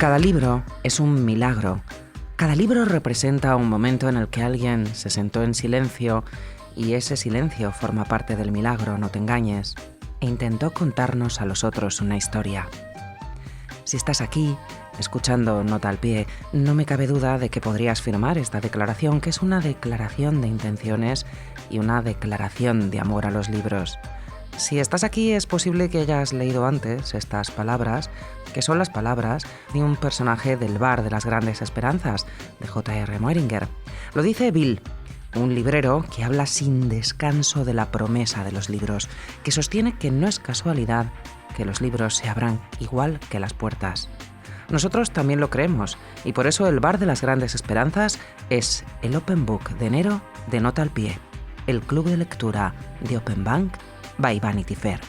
Cada libro es un milagro. Cada libro representa un momento en el que alguien se sentó en silencio y ese silencio forma parte del milagro, no te engañes, e intentó contarnos a los otros una historia. Si estás aquí, escuchando Nota al Pie, no me cabe duda de que podrías firmar esta declaración, que es una declaración de intenciones y una declaración de amor a los libros. Si estás aquí, es posible que hayas leído antes estas palabras, que son las palabras de un personaje del Bar de las Grandes Esperanzas, de J.R. Moehringer. Lo dice Bill, un librero que habla sin descanso de la promesa de los libros, que sostiene que no es casualidad que los libros se abran igual que las puertas. Nosotros también lo creemos, y por eso el Bar de las Grandes Esperanzas es el Open Book de enero de Nota al Pie, el club de lectura de Open Bank by Vanity Fair.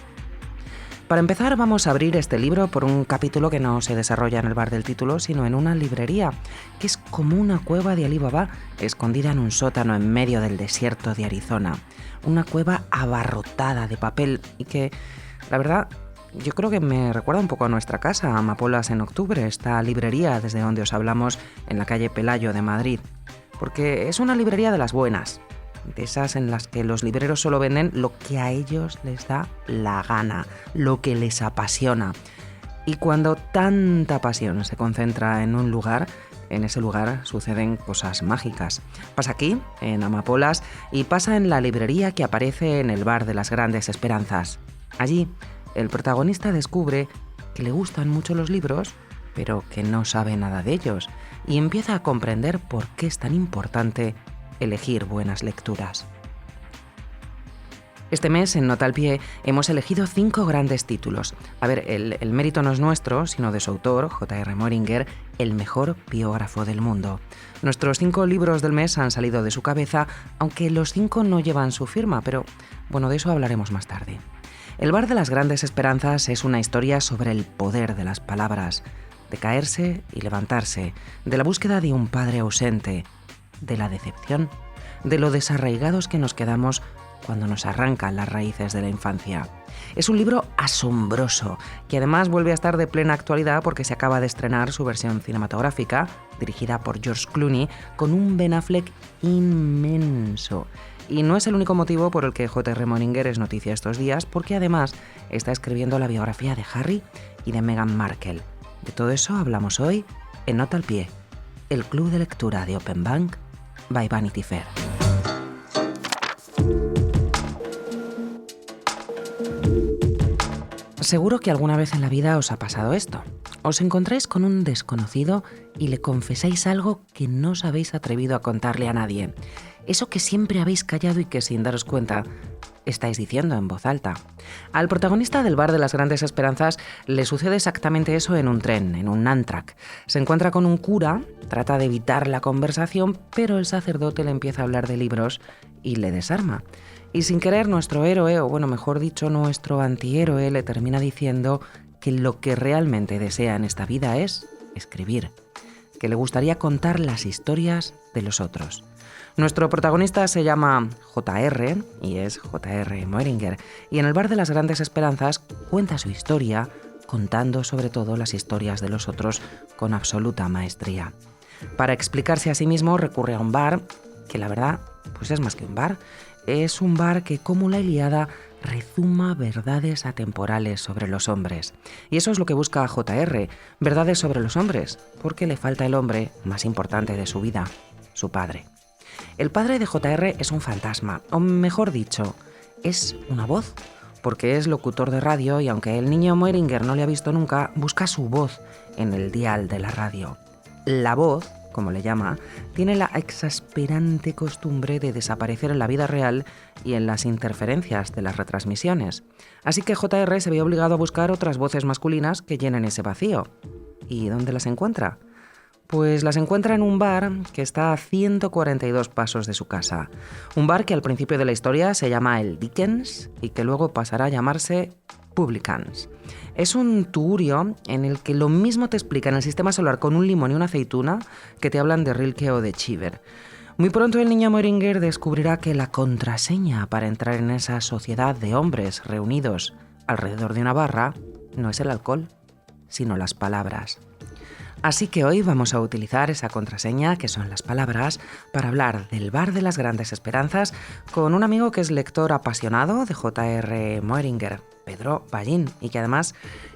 Para empezar, vamos a abrir este libro por un capítulo que no se desarrolla en el bar del título, sino en una librería, que es como una cueva de Alí Baba, escondida en un sótano en medio del desierto de Arizona. Una cueva abarrotada de papel y que, la verdad, yo creo que me recuerda un poco a nuestra casa, Amapolas en Octubre, esta librería desde donde os hablamos en la calle Pelayo de Madrid. Porque es una librería de las buenas, de esas en las que los libreros solo venden lo que a ellos les da la gana, lo que les apasiona. Y cuando tanta pasión se concentra en un lugar, en ese lugar suceden cosas mágicas. Pasa aquí, en Amapolas, y pasa en la librería que aparece en el Bar de las Grandes Esperanzas. Allí, el protagonista descubre que le gustan mucho los libros, pero que no sabe nada de ellos, y empieza a comprender por qué es tan importante elegir buenas lecturas. Este mes, en Nota al Pie, hemos elegido 5 grandes títulos. A ver, el mérito no es nuestro, sino de su autor, J.R. Moehringer, el mejor biógrafo del mundo. Nuestros 5 libros del mes han salido de su cabeza, aunque los 5 no llevan su firma, pero bueno, de eso hablaremos más tarde. El Bar de las Grandes Esperanzas es una historia sobre el poder de las palabras, de caerse y levantarse, de la búsqueda de un padre ausente, de la decepción, de lo desarraigados que nos quedamos cuando nos arrancan las raíces de la infancia. Es un libro asombroso, que además vuelve a estar de plena actualidad porque se acaba de estrenar su versión cinematográfica, dirigida por George Clooney, con un Ben Affleck inmenso. Y no es el único motivo por el que J.R. Moehringer es noticia estos días, porque además está escribiendo la biografía de Harry y de Meghan Markle. De todo eso hablamos hoy en Nota al Pie, el club de lectura de Open Bank by Vanity Fair. Seguro que alguna vez en la vida os ha pasado esto. Os encontráis con un desconocido y le confesáis algo que no os habéis atrevido a contarle a nadie. Eso que siempre habéis callado y que sin daros cuenta estáis diciendo en voz alta. Al protagonista del Bar de las Grandes Esperanzas le sucede exactamente eso en un tren, en un Amtrak. Se encuentra con un cura, trata de evitar la conversación, pero el sacerdote le empieza a hablar de libros y le desarma. Y sin querer, nuestro héroe, o bueno, mejor dicho, nuestro antihéroe, le termina diciendo que lo que realmente desea en esta vida es escribir, que le gustaría contar las historias de los otros. Nuestro protagonista se llama J.R. y es J.R. Moehringer, y en el Bar de las Grandes Esperanzas cuenta su historia, contando sobre todo las historias de los otros con absoluta maestría. Para explicarse a sí mismo recurre a un bar, que la verdad pues es más que un bar, es un bar que, como la Ilíada, rezuma verdades atemporales sobre los hombres. Y eso es lo que busca J.R., verdades sobre los hombres, porque le falta el hombre más importante de su vida, su padre. El padre de J.R. es un fantasma, o mejor dicho, es una voz, porque es locutor de radio y aunque el niño Moehringer no le ha visto nunca, busca su voz en el dial de la radio. La voz, como le llama, tiene la exasperante costumbre de desaparecer en la vida real y en las interferencias de las retransmisiones. Así que J.R. se ve obligado a buscar otras voces masculinas que llenen ese vacío. ¿Y dónde las encuentra? Pues las encuentra en un bar que está a 142 pasos de su casa. Un bar que al principio de la historia se llama el Dickens y que luego pasará a llamarse Publicans. Es un tugurio en el que lo mismo te explican el sistema solar con un limón y una aceituna que te hablan de Rilke o de Cheever. Muy pronto el niño Moehringer descubrirá que la contraseña para entrar en esa sociedad de hombres reunidos alrededor de una barra no es el alcohol, sino las palabras. Así que hoy vamos a utilizar esa contraseña, que son las palabras, para hablar del Bar de las Grandes Esperanzas con un amigo que es lector apasionado de J.R. Moehringer, Pedro Ballín, y que además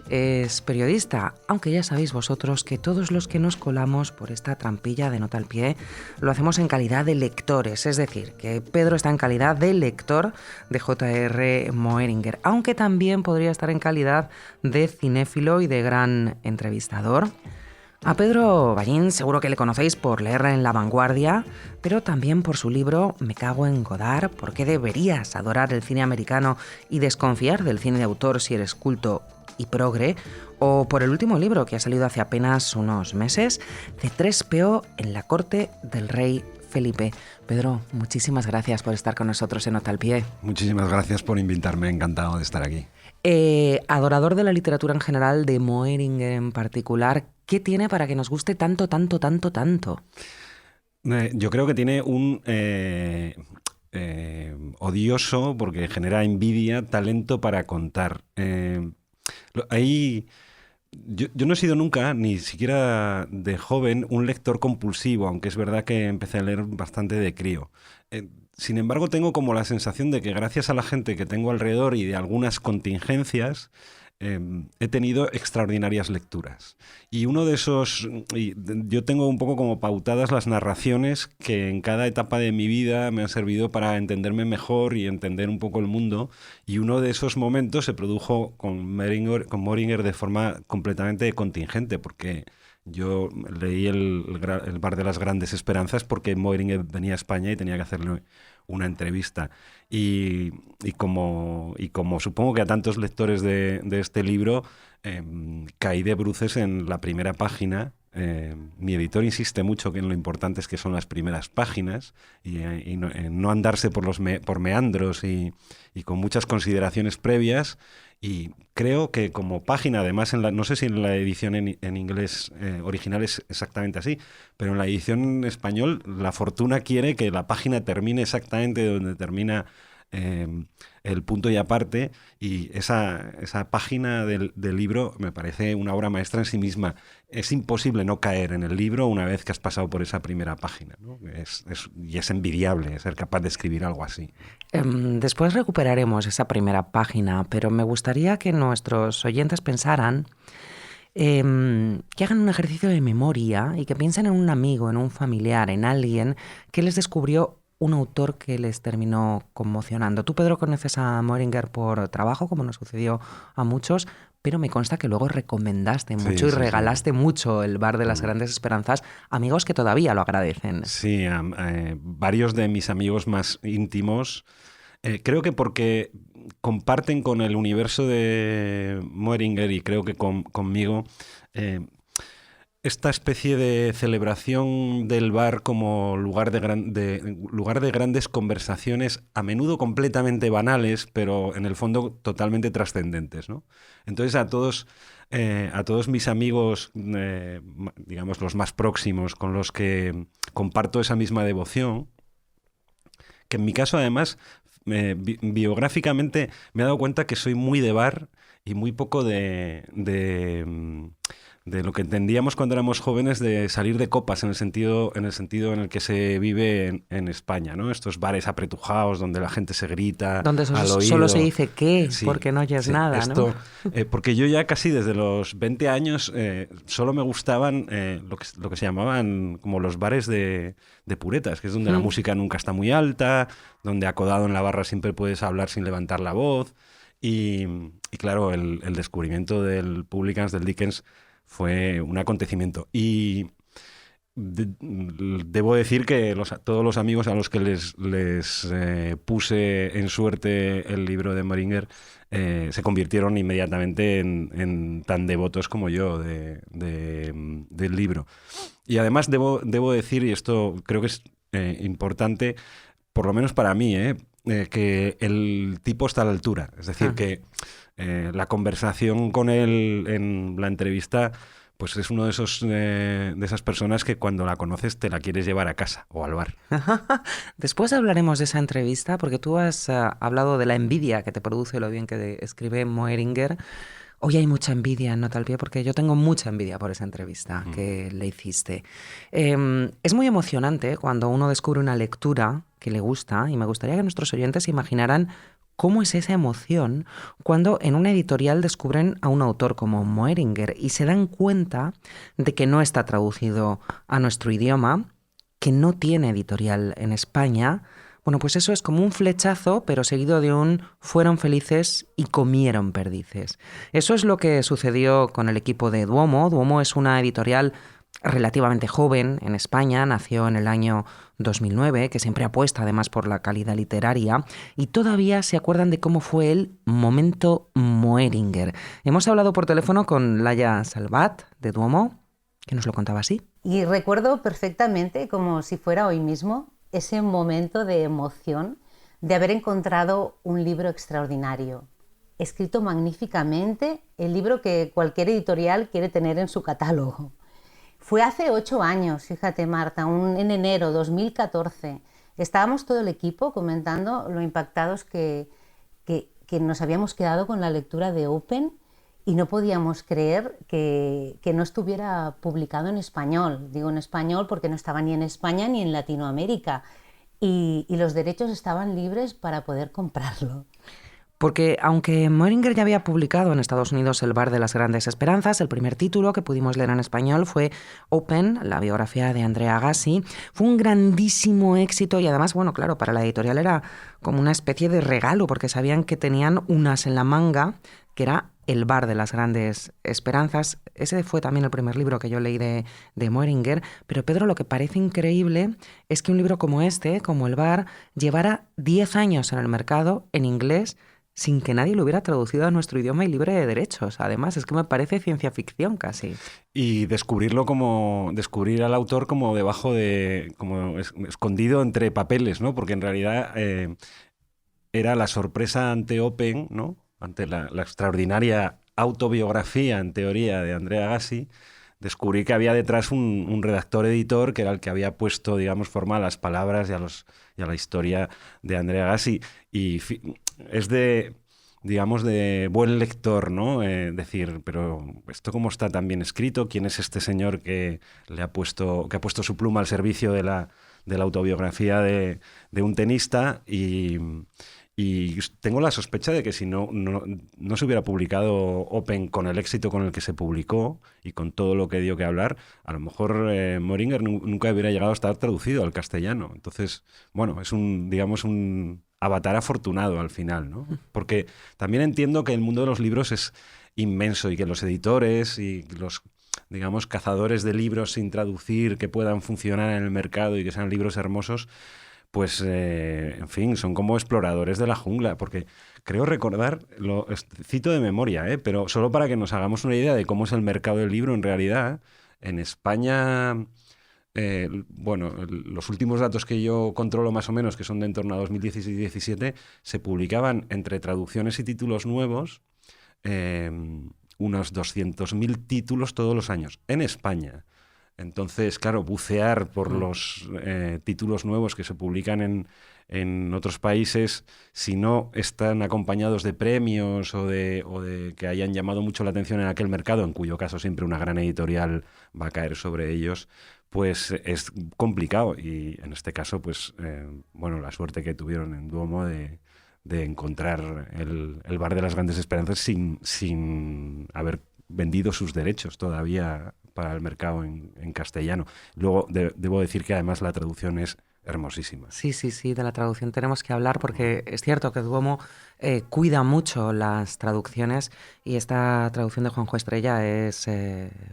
es periodista, aunque ya sabéis vosotros que todos los que nos colamos por esta trampilla de nota al pie lo hacemos en calidad de lectores, es decir, que Pedro está en calidad de lector de J.R. Moehringer, aunque también podría estar en calidad de cinéfilo y de gran entrevistador. A Pedro Ballín seguro que le conocéis por leerla en La Vanguardia, pero también por su libro Me cago en Godard, ¿por qué deberías adorar el cine americano y desconfiar del cine de autor si eres culto y progre? O por el último libro que ha salido hace apenas unos meses, C3PO en la corte del rey Felipe. Pedro, muchísimas gracias por estar con nosotros en Nota al Pie. Muchísimas gracias por invitarme, encantado de estar aquí. Adorador de la literatura en general, de Moehringer en particular, ¿qué tiene para que nos guste tanto, tanto, tanto, tanto? Yo creo que tiene un odioso, porque genera envidia, talento para contar. Yo no he sido nunca, ni siquiera de joven, un lector compulsivo, aunque es verdad que empecé a leer bastante de crío. Sin embargo, tengo como la sensación de que gracias a la gente que tengo alrededor y de algunas contingencias, he tenido extraordinarias lecturas. Y yo tengo un poco como pautadas las narraciones que en cada etapa de mi vida me han servido para entenderme mejor y entender un poco el mundo. Y uno de esos momentos se produjo con Moehringer de forma completamente contingente, porque yo leí el Bar de las Grandes Esperanzas porque Moehringer venía a España y tenía que hacerle una entrevista. Y como supongo que a tantos lectores de este libro, caí de bruces en la primera página. Mi editor insiste mucho en lo importantes que son las primeras páginas y no andarse por meandros y con muchas consideraciones previas. Y creo que como página, además, no sé si en la edición en inglés original es exactamente así, pero en la edición en español la fortuna quiere que la página termine exactamente donde termina el punto y aparte, y esa página del libro me parece una obra maestra en sí misma. Es imposible no caer en el libro una vez que has pasado por esa primera página, ¿no? Y es envidiable ser capaz de escribir algo así. Después recuperaremos esa primera página, pero me gustaría que nuestros oyentes pensaran, que hagan un ejercicio de memoria y que piensen en un amigo, en un familiar, en alguien que les descubrió un autor que les terminó conmocionando. Tú, Pedro, conoces a Moehringer por trabajo, como nos sucedió a muchos, pero me consta que luego recomendaste mucho y regalaste mucho el Bar de las Grandes Esperanzas a amigos que todavía lo agradecen. Sí, varios de mis amigos más íntimos, creo que porque comparten con el universo de Moehringer y creo que conmigo, esta especie de celebración del bar como lugar de grandes conversaciones, a menudo completamente banales, pero en el fondo totalmente trascendentes, ¿no? Entonces a todos mis amigos, digamos los más próximos, con los que comparto esa misma devoción, que en mi caso además, biográficamente me he dado cuenta que soy muy de bar y muy poco de lo que entendíamos cuando éramos jóvenes de salir de copas en el sentido en el que se vive en España, ¿no? Estos bares apretujados donde la gente se grita donde al oído. Solo se dice qué, sí, porque no oyes sí, nada, esto, ¿no? Porque yo ya casi desde los 20 años solo me gustaban lo que se llamaban como los bares de puretas, que es donde la música nunca está muy alta, donde acodado en la barra siempre puedes hablar sin levantar la voz. Y claro, el descubrimiento del Publicans, del Dickens, fue un acontecimiento. Y debo decir que todos los amigos a los que les puse en suerte el libro de Moehringer se convirtieron inmediatamente en tan devotos como yo del libro. Y además debo decir, y esto creo que es importante, por lo menos para mí, que el tipo está a la altura. Es decir, que la conversación con él en la entrevista, pues es uno de esas personas que cuando la conoces te la quieres llevar a casa o al bar. Después hablaremos de esa entrevista, porque tú has hablado de la envidia que te produce lo bien que escribe Moehringer. Hoy hay mucha envidia en Nota al Pie porque yo tengo mucha envidia por esa entrevista que le hiciste. Es muy emocionante cuando uno descubre una lectura que le gusta y me gustaría que nuestros oyentes se imaginaran cómo es esa emoción cuando en una editorial descubren a un autor como Moeringer y se dan cuenta de que no está traducido a nuestro idioma, que no tiene editorial en España. Bueno, pues eso es como un flechazo, pero seguido de un fueron felices y comieron perdices. Eso es lo que sucedió con el equipo de Duomo. Duomo es una editorial relativamente joven en España, nació en el año 2009, que siempre apuesta además por la calidad literaria, y todavía se acuerdan de cómo fue el momento Moeringer. Hemos hablado por teléfono con Laia Salvat, de Duomo, que nos lo contaba así. Y recuerdo perfectamente, como si fuera hoy mismo, ese momento de emoción de haber encontrado un libro extraordinario, escrito magníficamente, el libro que cualquier editorial quiere tener en su catálogo. Fue hace 8 años, fíjate Marta, en enero 2014. Estábamos todo el equipo comentando lo impactados que nos habíamos quedado con la lectura de Open y no podíamos creer que no estuviera publicado en español. Digo en español porque no estaba ni en España ni en Latinoamérica y los derechos estaban libres para poder comprarlo. Porque aunque Moeringer ya había publicado en Estados Unidos El bar de las grandes esperanzas, el primer título que pudimos leer en español fue Open, la biografía de Andrea Agassi. Fue un grandísimo éxito y además, bueno, claro, para la editorial era como una especie de regalo porque sabían que tenían un as en la manga, que era El bar de las grandes esperanzas. Ese fue también el primer libro que yo leí de Moeringer. Pero Pedro, lo que parece increíble es que un libro como este, como El bar, llevara 10 años en el mercado en inglés sin que nadie lo hubiera traducido a nuestro idioma y libre de derechos. Además, es que me parece ciencia ficción casi. Y descubrir al autor como debajo como escondido entre papeles, ¿no? Porque en realidad era la sorpresa ante Open, ¿no? Ante la extraordinaria autobiografía, en teoría, de Andrea Agassi. Descubrí que había detrás un redactor editor que era el que había puesto, digamos, forma a las palabras y a la historia de Andrea Agassi. Y es digamos, de buen lector, ¿no? Decir, pero ¿esto cómo está tan bien escrito? ¿Quién es este señor que ha puesto su pluma al servicio de la autobiografía de un tenista? Y tengo la sospecha de que si no se hubiera publicado Open con el éxito con el que se publicó y con todo lo que dio que hablar, a lo mejor Moeringer nunca hubiera llegado a estar traducido al castellano. Entonces, bueno, es un avatar afortunado al final, ¿no? Porque también entiendo que el mundo de los libros es inmenso y que los editores y los, digamos, cazadores de libros sin traducir que puedan funcionar en el mercado y que sean libros hermosos, pues, en fin, son como exploradores de la jungla, porque creo recordar, cito de memoria, pero solo para que nos hagamos una idea de cómo es el mercado del libro en realidad, en España, bueno, los últimos datos que yo controlo más o menos, que son de en torno a 2016 y 2017, se publicaban entre traducciones y títulos nuevos unos 200.000 títulos todos los años, en España. Entonces, claro, bucear por los títulos nuevos que se publican en otros países, si no están acompañados de premios o de que hayan llamado mucho la atención en aquel mercado, en cuyo caso siempre una gran editorial va a caer sobre ellos, pues es complicado. Y en este caso, pues, bueno, la suerte que tuvieron en Duomo de encontrar el bar de las grandes esperanzas sin haber vendido sus derechos todavía para el mercado en castellano. Luego, debo decir que además la traducción es hermosísima. Sí, de la traducción tenemos que hablar porque es cierto que Duomo cuida mucho las traducciones y esta traducción de Juanjo Estrella es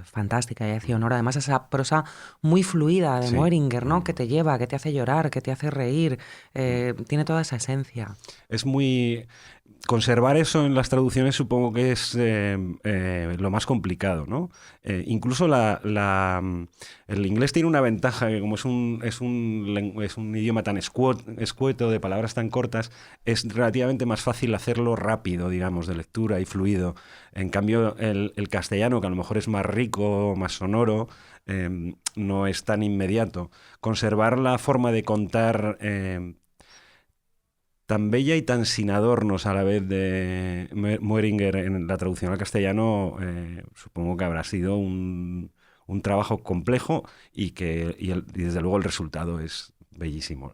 fantástica y hace honor además a esa prosa muy fluida de Moeringer, ¿no? Que te lleva, que te hace llorar, que te hace reír, tiene toda esa esencia. Es muy... Conservar eso en las traducciones supongo que es lo más complicado, ¿no? Incluso el inglés tiene una ventaja que como es un idioma tan escueto, de palabras tan cortas, es relativamente más fácil hacerlo rápido, digamos, de lectura y fluido. En cambio, el castellano, que a lo mejor es más rico, más sonoro, no es tan inmediato. Conservar la forma de contar tan bella y tan sin adornos a la vez de Moeringer en la traducción al castellano, supongo que habrá sido un trabajo complejo y desde luego el resultado es bellísimo.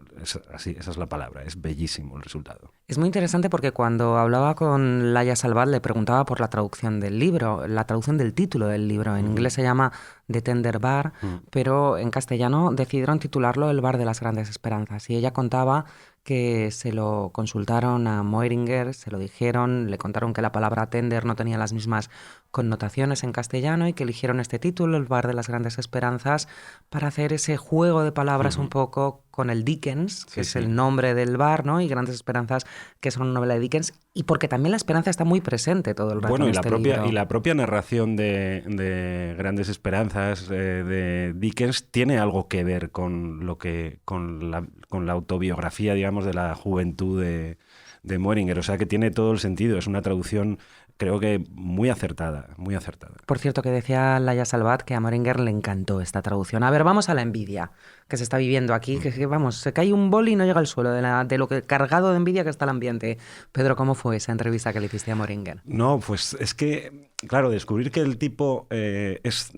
Así, esa es la palabra, es bellísimo el resultado. Es muy interesante porque cuando hablaba con Laia Salvat le preguntaba por la traducción del libro, la traducción del título del libro. En inglés se llama The Tender Bar, pero en castellano decidieron titularlo El Bar de las Grandes Esperanzas. Y ella contaba que se lo consultaron a Moeringer, se lo dijeron, le contaron que la palabra tender no tenía las mismas connotaciones en castellano y que eligieron este título, El Bar de las Grandes Esperanzas, para hacer ese juego de palabras un poco con el Dickens, que es el nombre del bar, ¿no? Y Grandes Esperanzas, que es una novela de Dickens, y porque también la esperanza está muy presente todo el rato en este libro. Y la propia narración de Grandes Esperanzas de Dickens tiene algo que ver con la autobiografía, digamos, de la juventud de Moeringer. O sea que tiene todo el sentido. Es una traducción, creo que muy acertada, muy acertada. Por cierto, que decía Laia Salvat que a Moeringer le encantó esta traducción. A ver, vamos a la envidia que se está viviendo aquí. Que vamos, se cae un boli y no llega al suelo de lo que cargado de envidia que está el ambiente. Pedro, ¿cómo fue esa entrevista que le hiciste a Moeringer? No, pues es que, claro, descubrir que el tipo es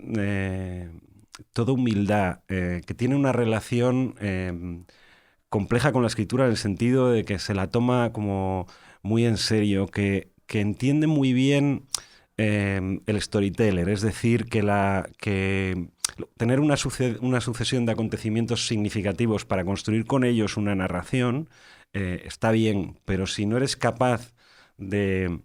toda humildad, que tiene una relación compleja con la escritura en el sentido de que se la toma como muy en serio, que entiende muy bien el storyteller, es decir, que tener una sucesión de acontecimientos significativos para construir con ellos una narración está bien, pero si no eres capaz de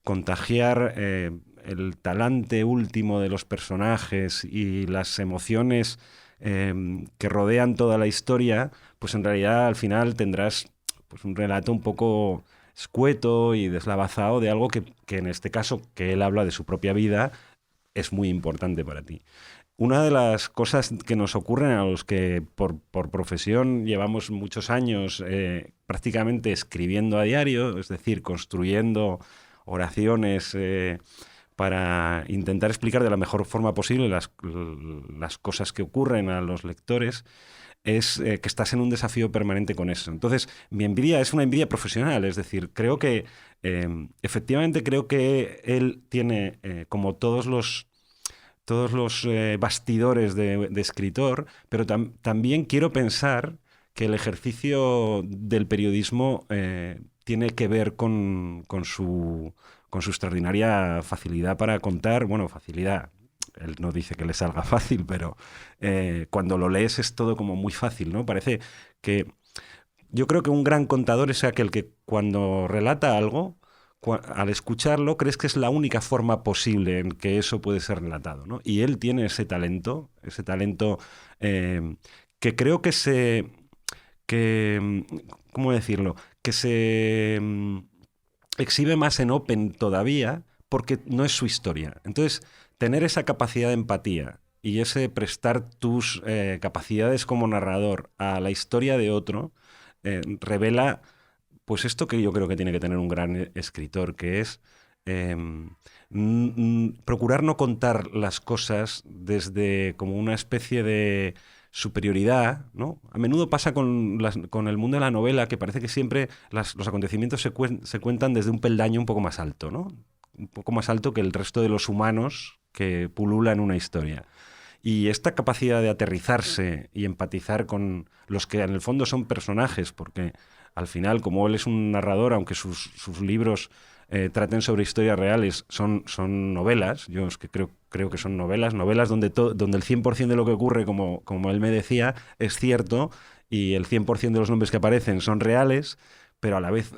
contagiar el talante último de los personajes y las emociones que rodean toda la historia, pues en realidad al final tendrás pues un relato un poco escueto y deslavazado de algo que en este caso, que él habla de su propia vida, es muy importante para ti. Una de las cosas que nos ocurren a los que por profesión llevamos muchos años prácticamente escribiendo a diario, es decir, construyendo oraciones para intentar explicar de la mejor forma posible las cosas que ocurren a los lectores, es que estás en un desafío permanente con eso. Entonces, mi envidia es una envidia profesional, es decir, creo que, efectivamente creo que él tiene, como todos los bastidores de escritor, pero también quiero pensar que el ejercicio del periodismo tiene que ver con su extraordinaria facilidad para contar, bueno, facilidad. Él no dice que le salga fácil, pero cuando lo lees es todo como muy fácil, ¿no? Parece que... Yo creo que un gran contador es aquel que cuando relata algo, al escucharlo, crees que es la única forma posible en que eso puede ser relatado, ¿no? Y él tiene ese talento que creo ¿cómo decirlo? Que se exhibe más en Open todavía porque no es su historia. Entonces, tener esa capacidad de empatía y ese prestar tus capacidades como narrador a la historia de otro revela pues esto que yo creo que tiene que tener un gran escritor, que es procurar no contar las cosas desde como una especie de superioridad, ¿no? A menudo pasa con el mundo de la novela que parece que siempre los acontecimientos se cuentan desde un peldaño un poco más alto, ¿no? Un poco más alto que el resto de los humanos que pululan una historia. Y esta capacidad de aterrizarse y empatizar con los que en el fondo son personajes, porque al final, como él es un narrador, aunque sus libros traten sobre historias reales, son novelas, yo es que creo que son novelas donde el 100% de lo que ocurre, como él me decía, es cierto, y el 100% de los nombres que aparecen son reales, pero a la vez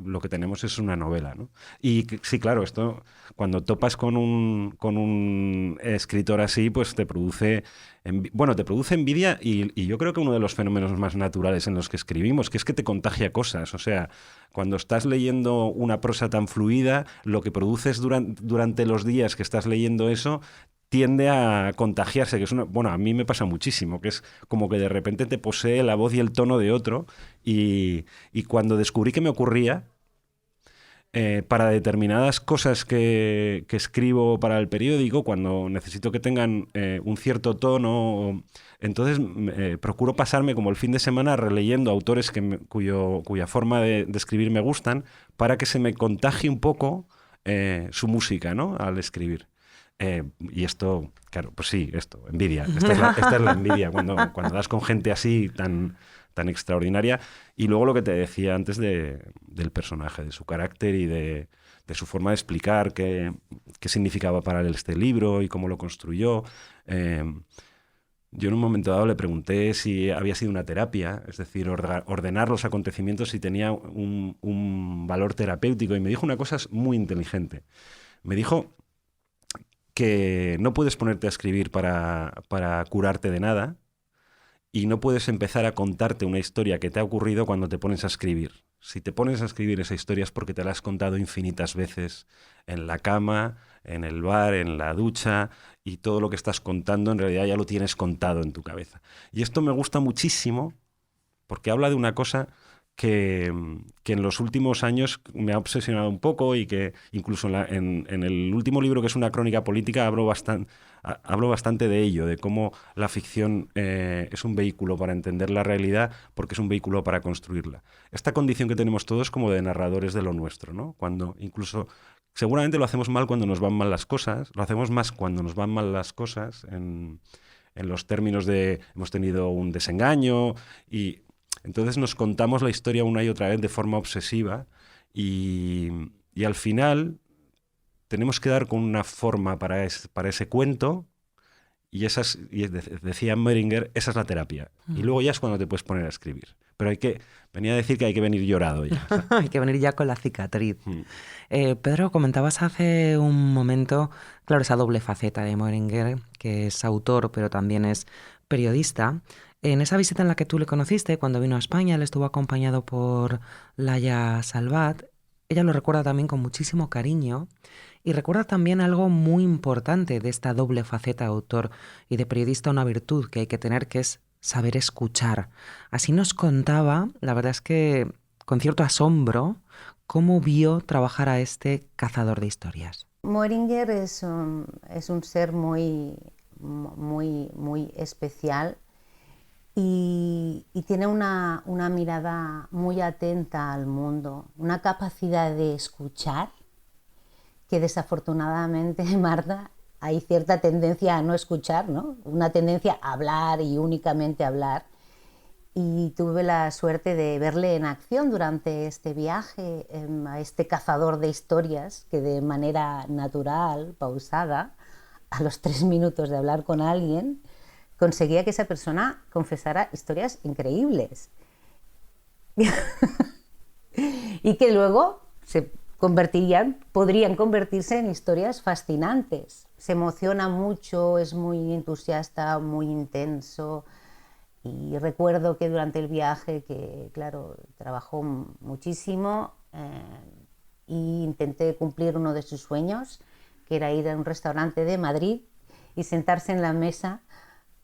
lo que tenemos es una novela, ¿no? Y sí, claro, esto cuando topas con un escritor así, pues te produce envidia y yo creo que uno de los fenómenos más naturales en los que escribimos, que es que te contagia cosas. O sea, cuando estás leyendo una prosa tan fluida, lo que produces durante los días que estás leyendo eso tiende a contagiarse, que es bueno, a mí me pasa muchísimo, que es como que de repente te posee la voz y el tono de otro, y cuando descubrí que me ocurría, para determinadas cosas que escribo para el periódico, cuando necesito que tengan un cierto tono, entonces procuro pasarme como el fin de semana releyendo autores cuya forma de escribir me gustan, para que se me contagie un poco su música, ¿no?, al escribir. Y esto, claro, pues sí, envidia. Esta es la envidia, cuando das con gente así tan extraordinaria. Y luego lo que te decía antes del personaje, de su carácter y de su forma de explicar qué significaba para él este libro y cómo lo construyó. Yo en un momento dado le pregunté si había sido una terapia, es decir, ordenar los acontecimientos, si tenía un valor terapéutico, y me dijo una cosa muy inteligente. Me dijo que no puedes ponerte a escribir para curarte de nada, y no puedes empezar a contarte una historia que te ha ocurrido cuando te pones a escribir. Si te pones a escribir esa historia es porque te la has contado infinitas veces en la cama, en el bar, en la ducha, y todo lo que estás contando en realidad ya lo tienes contado en tu cabeza. Y esto me gusta muchísimo porque habla de una cosa que en los últimos años me ha obsesionado un poco, y que incluso en el último libro, que es una crónica política, hablo bastante de ello, de cómo la ficción es un vehículo para entender la realidad, porque es un vehículo para construirla. Esta condición que tenemos todos como de narradores de lo nuestro, ¿no? Cuando incluso, seguramente lo hacemos mal cuando nos van mal las cosas, lo hacemos más cuando nos van mal las cosas, en los términos de hemos tenido un desengaño, y entonces nos contamos la historia una y otra vez de forma obsesiva, y al final tenemos que dar con una forma para ese cuento, y decía Meringer, esa es la terapia. Y luego ya es cuando te puedes poner a escribir. Pero venía a decir que hay que venir llorado ya. Hay que venir ya con la cicatriz. Pedro, comentabas hace un momento, claro, esa doble faceta de Meringer, que es autor, pero también es periodista. En esa visita en la que tú le conociste, cuando vino a España, él estuvo acompañado por Laia Salvat. Ella lo recuerda también con muchísimo cariño, y recuerda también algo muy importante de esta doble faceta de autor y de periodista, una virtud que hay que tener, que es saber escuchar. Así nos contaba, la verdad es que con cierto asombro, cómo vio trabajar a este cazador de historias. Meringer es un ser muy especial, y tiene una mirada muy atenta al mundo, una capacidad de escuchar que desafortunadamente, Marta, hay cierta tendencia a no escuchar, ¿no? Una tendencia a hablar y únicamente hablar. Y tuve la suerte de verle en acción durante este viaje, a este cazador de historias que de manera natural, pausada, a los 3 minutos de hablar con alguien, conseguía que esa persona confesara historias increíbles y que luego podrían convertirse en historias fascinantes. Se emociona mucho, es muy entusiasta, muy intenso, y recuerdo que durante el viaje, que claro, trabajó muchísimo, y intenté cumplir uno de sus sueños, que era ir a un restaurante de Madrid y sentarse en la mesa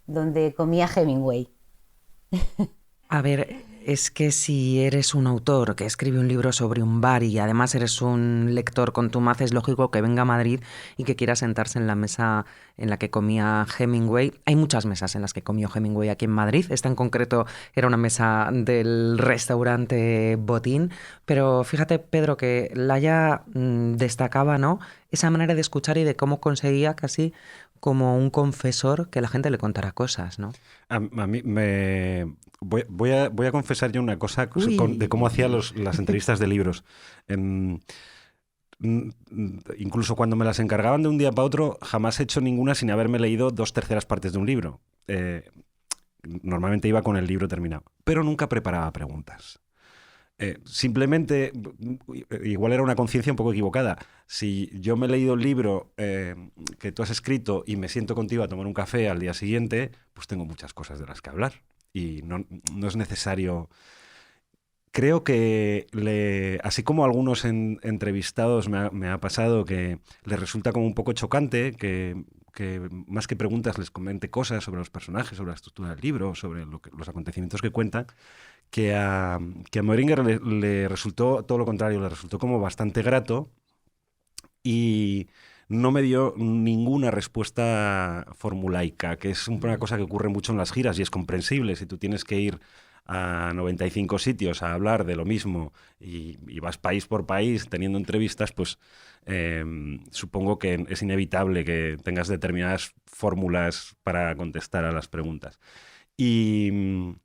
donde comía Hemingway. A ver, es que si eres un autor que escribe un libro sobre un bar y además eres un lector contumaz, es lógico que venga a Madrid y que quiera sentarse en la mesa en la que comía Hemingway. Hay muchas mesas en las que comió Hemingway aquí en Madrid. Esta en concreto era una mesa del restaurante Botín. Pero fíjate, Pedro, que Laia destacaba, ¿no?, esa manera de escuchar y de cómo conseguía casi como un confesor que la gente le contara cosas, ¿no? A mí voy a confesar yo una cosa de cómo hacía las entrevistas de libros. Incluso cuando me las encargaban de un día para otro, jamás he hecho ninguna sin haberme leído 2/3 partes de un libro. Normalmente iba con el libro terminado, pero nunca preparaba preguntas. Simplemente, igual era una conciencia un poco equivocada. Si yo me he leído el libro que tú has escrito y me siento contigo a tomar un café al día siguiente, pues tengo muchas cosas de las que hablar, y no es necesario. creo que, así como a algunos entrevistados me ha pasado que les resulta como un poco chocante que más que preguntas les comente cosas sobre los personajes, sobre la estructura del libro, sobre los acontecimientos que cuentan, que a Moeringer le resultó todo lo contrario, le resultó como bastante grato y no me dio ninguna respuesta formulaica, que es una cosa que ocurre mucho en las giras y es comprensible. Si tú tienes que ir a 95 sitios a hablar de lo mismo y vas país por país teniendo entrevistas, pues supongo que es inevitable que tengas determinadas fórmulas para contestar a las preguntas. Y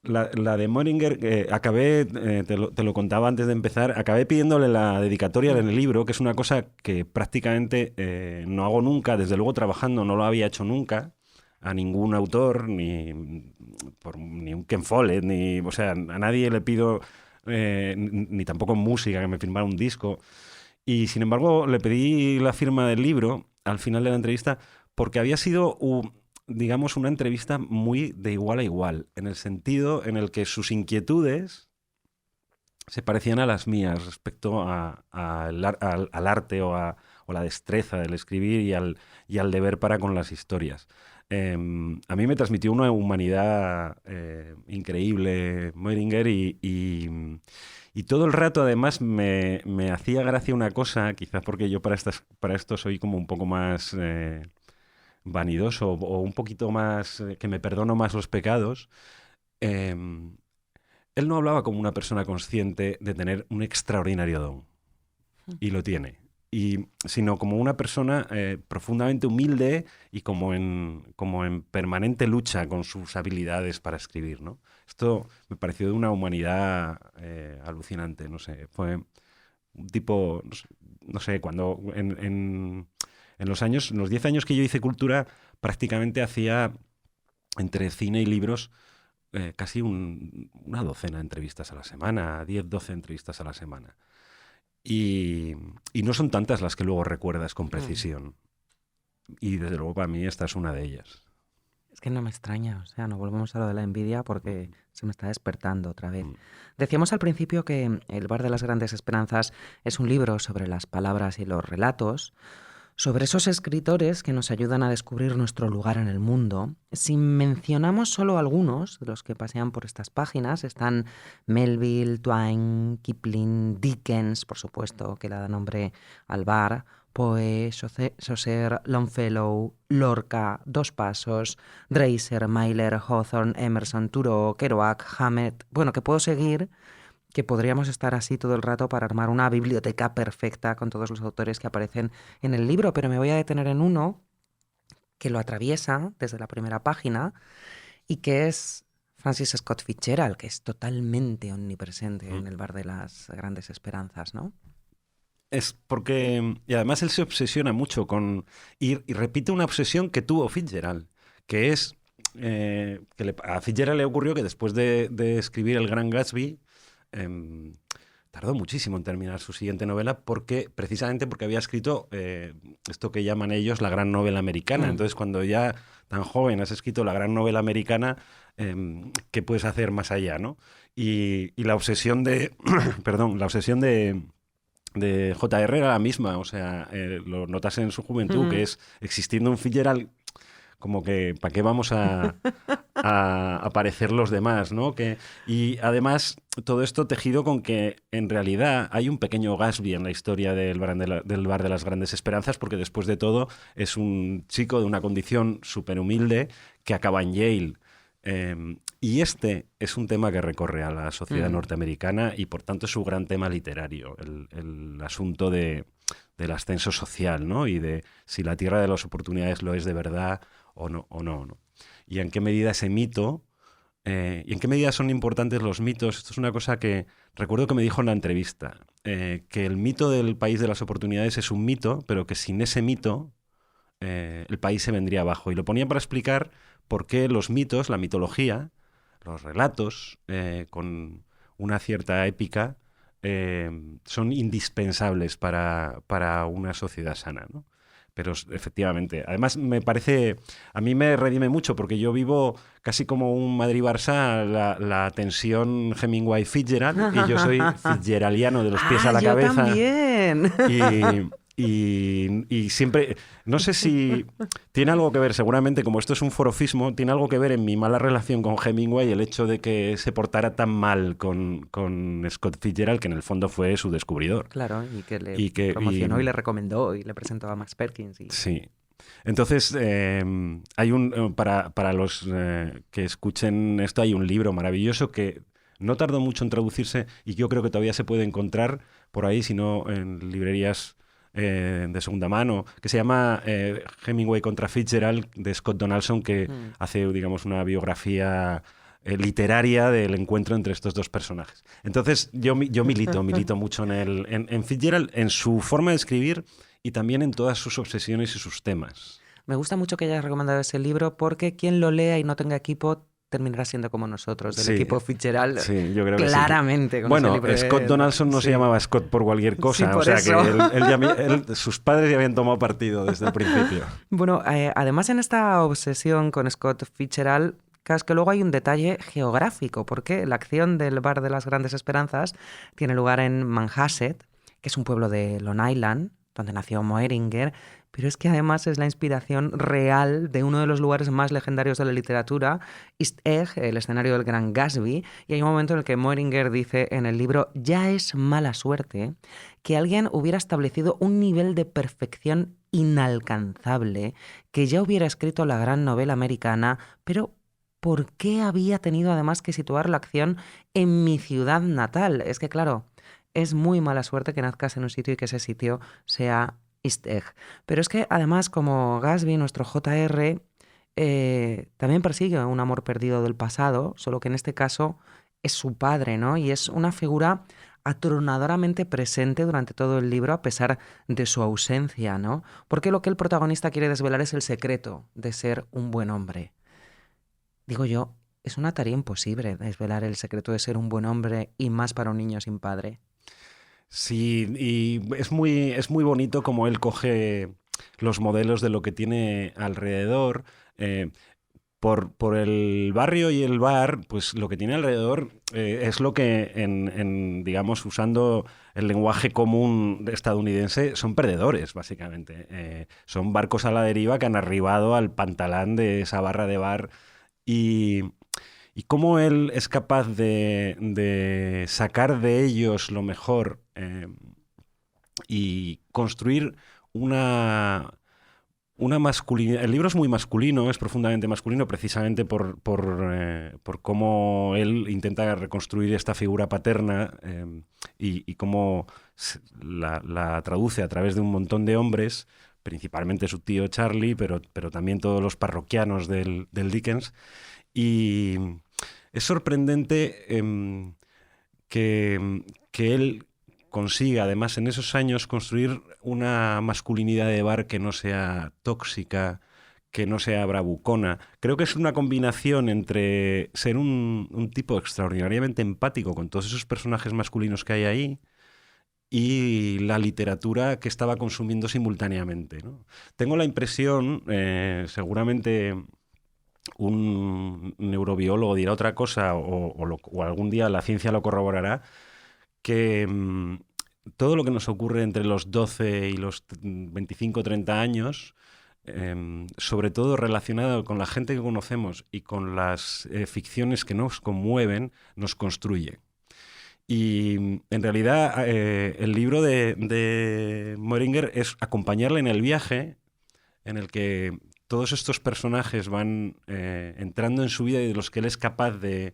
la de Moeringer, acabé, te lo contaba antes de empezar, acabé pidiéndole la dedicatoria en el libro, que es una cosa que prácticamente no hago nunca, desde luego trabajando no lo había hecho nunca, a ningún autor, ni un Ken Follett, o sea, a nadie le pido, ni tampoco en música, que me firmara un disco. Y sin embargo le pedí la firma del libro al final de la entrevista porque había sido digamos, una entrevista muy de igual a igual, en el sentido en el que sus inquietudes se parecían a las mías respecto al arte o a la destreza del escribir y al deber para con las historias. A mí me transmitió una humanidad increíble Moeringer y todo el rato además me hacía gracia una cosa, quizás porque yo para esto soy como un poco más vanidoso o un poquito más, que me perdono más los pecados. Él no hablaba como una persona consciente de tener un extraordinario don, y lo tiene, sino como una persona profundamente humilde y como en permanente lucha con sus habilidades para escribir, ¿no? Esto me pareció de una humanidad alucinante, no sé, fue un tipo, no sé, cuando en los 10 años que yo hice cultura, prácticamente hacía entre cine y libros casi una docena de entrevistas a la semana, 10, 12 entrevistas a la semana. Y no son tantas las que luego recuerdas con precisión. Y desde luego para mí esta es una de ellas. Es que no me extraña, o sea, no volvemos a lo de la envidia porque se me está despertando otra vez. Decíamos al principio que El bar de las grandes esperanzas es un libro sobre las palabras y los relatos, sobre esos escritores que nos ayudan a descubrir nuestro lugar en el mundo. Si mencionamos solo algunos de los que pasean por estas páginas, están Melville, Twain, Kipling, Dickens, por supuesto, que le da nombre al bar, Poe, Chaucer, Longfellow, Lorca, Dos Pasos, Dreiser, Mailer, Hawthorne, Emerson, Thoreau, Kerouac, Hammett... Bueno, que puedo seguir, que podríamos estar así todo el rato para armar una biblioteca perfecta con todos los autores que aparecen en el libro, pero me voy a detener en uno que lo atraviesa desde la primera página y que es Francis Scott Fitzgerald, que es totalmente omnipresente en El bar de las grandes esperanzas, ¿no? Es porque, y además él se obsesiona mucho y repite una obsesión que tuvo Fitzgerald, que es a Fitzgerald le ocurrió que después de escribir El Gran Gatsby, tardó muchísimo en terminar su siguiente novela precisamente porque había escrito esto que llaman ellos la gran novela americana. Entonces, cuando ya tan joven has escrito la gran novela americana, ¿qué puedes hacer más allá, no? Y la obsesión de perdón, la obsesión de J.R. era la misma, o sea, lo notas en su juventud, que es existiendo un Fitzgerald, como que ¿para qué vamos a aparecer los demás, ¿no? Y además todo esto tejido con que en realidad hay un pequeño Gatsby en la historia del bar de las grandes esperanzas, porque después de todo es un chico de una condición súper humilde que acaba en Yale. Y este es un tema que recorre a la sociedad norteamericana y por tanto es su gran tema literario, el asunto del ascenso social, ¿no? Y de si la tierra de las oportunidades lo es de verdad o no. Y en qué medida ese mito, y en qué medida son importantes los mitos. Esto es una cosa que recuerdo que me dijo en la entrevista, que el mito del país de las oportunidades es un mito, pero que sin ese mito el país se vendría abajo. Y lo ponía para explicar por qué los mitos, la mitología, los relatos con una cierta épica son indispensables para una sociedad sana, ¿no? Pero efectivamente, además a mí me redime mucho porque yo vivo casi como un Madrid-Barça la tensión Hemingway-Fitzgerald y yo soy fitzgeraldiano de los pies a la yo cabeza. También. Y siempre, no sé si tiene algo que ver, seguramente como esto es un forofismo, tiene algo que ver en mi mala relación con Hemingway el hecho de que se portara tan mal con Scott Fitzgerald, que en el fondo fue su descubridor. Claro, y que le promocionó y le recomendó y le presentó a Max Perkins. Sí. Entonces, hay para los que escuchen esto, hay un libro maravilloso que no tardó mucho en traducirse y yo creo que todavía se puede encontrar por ahí, si no en librerías de segunda mano, que se llama Hemingway contra Fitzgerald, de Scott Donaldson, que hace, digamos, una biografía literaria del encuentro entre estos dos personajes. Entonces, yo milito mucho en Fitzgerald, en su forma de escribir y también en todas sus obsesiones y sus temas. Me gusta mucho que hayas recomendado ese libro porque quien lo lea y no tenga equipo terminará siendo como nosotros, del equipo Fitzgerald. Sí, yo creo que claramente. Sí. Con bueno, ese libro Scott Donaldson no se llamaba Scott por cualquier cosa, sí, por o sea eso. que sus padres ya habían tomado partido desde el principio. Bueno, además en esta obsesión con Scott Fitzgerald, es que luego hay un detalle geográfico, porque la acción del Bar de las Grandes Esperanzas tiene lugar en Manhasset, que es un pueblo de Long Island, donde nació Moehringer, pero es que además es la inspiración real de uno de los lugares más legendarios de la literatura, East Egg, el escenario del Gran Gatsby, y hay un momento en el que Moehringer dice en el libro: ya es mala suerte que alguien hubiera establecido un nivel de perfección inalcanzable, que ya hubiera escrito la gran novela americana, pero ¿por qué había tenido además que situar la acción en mi ciudad natal? Es que claro, es muy mala suerte que nazcas en un sitio y que ese sitio sea East Egg. Pero es que además, como Gatsby, nuestro JR, también persigue un amor perdido del pasado, solo que en este caso es su padre, ¿no? Y es una figura atronadoramente presente durante todo el libro a pesar de su ausencia, ¿no? Porque lo que el protagonista quiere desvelar es el secreto de ser un buen hombre. Digo yo, es una tarea imposible desvelar el secreto de ser un buen hombre y más para un niño sin padre. Sí, y es muy bonito como él coge los modelos de lo que tiene alrededor. Por el barrio y el bar, pues lo que tiene alrededor es lo que, digamos, usando el lenguaje común estadounidense, son perdedores, básicamente. Son barcos a la deriva que han arribado al pantalán de esa barra de bar y cómo él es capaz de sacar de ellos lo mejor y construir una masculinidad. El libro es muy masculino, es profundamente masculino, precisamente por cómo él intenta reconstruir esta figura paterna y cómo la traduce a través de un montón de hombres, principalmente su tío Charlie, pero también todos los parroquianos del Dickens. Y es sorprendente que él consiga, además, en esos años construir una masculinidad de bar que no sea tóxica, que no sea bravucona. Creo que es una combinación entre ser un tipo extraordinariamente empático con todos esos personajes masculinos que hay ahí y la literatura que estaba consumiendo simultáneamente, ¿no? Tengo la impresión, seguramente un neurobiólogo dirá otra cosa o algún día la ciencia lo corroborará, que todo lo que nos ocurre entre los 12 y los 25 o 30 años, sobre todo relacionado con la gente que conocemos y con las ficciones que nos conmueven, nos construye. Y en realidad el libro de Moehringer es acompañarle en el viaje en el que todos estos personajes van entrando en su vida y de los que él es capaz de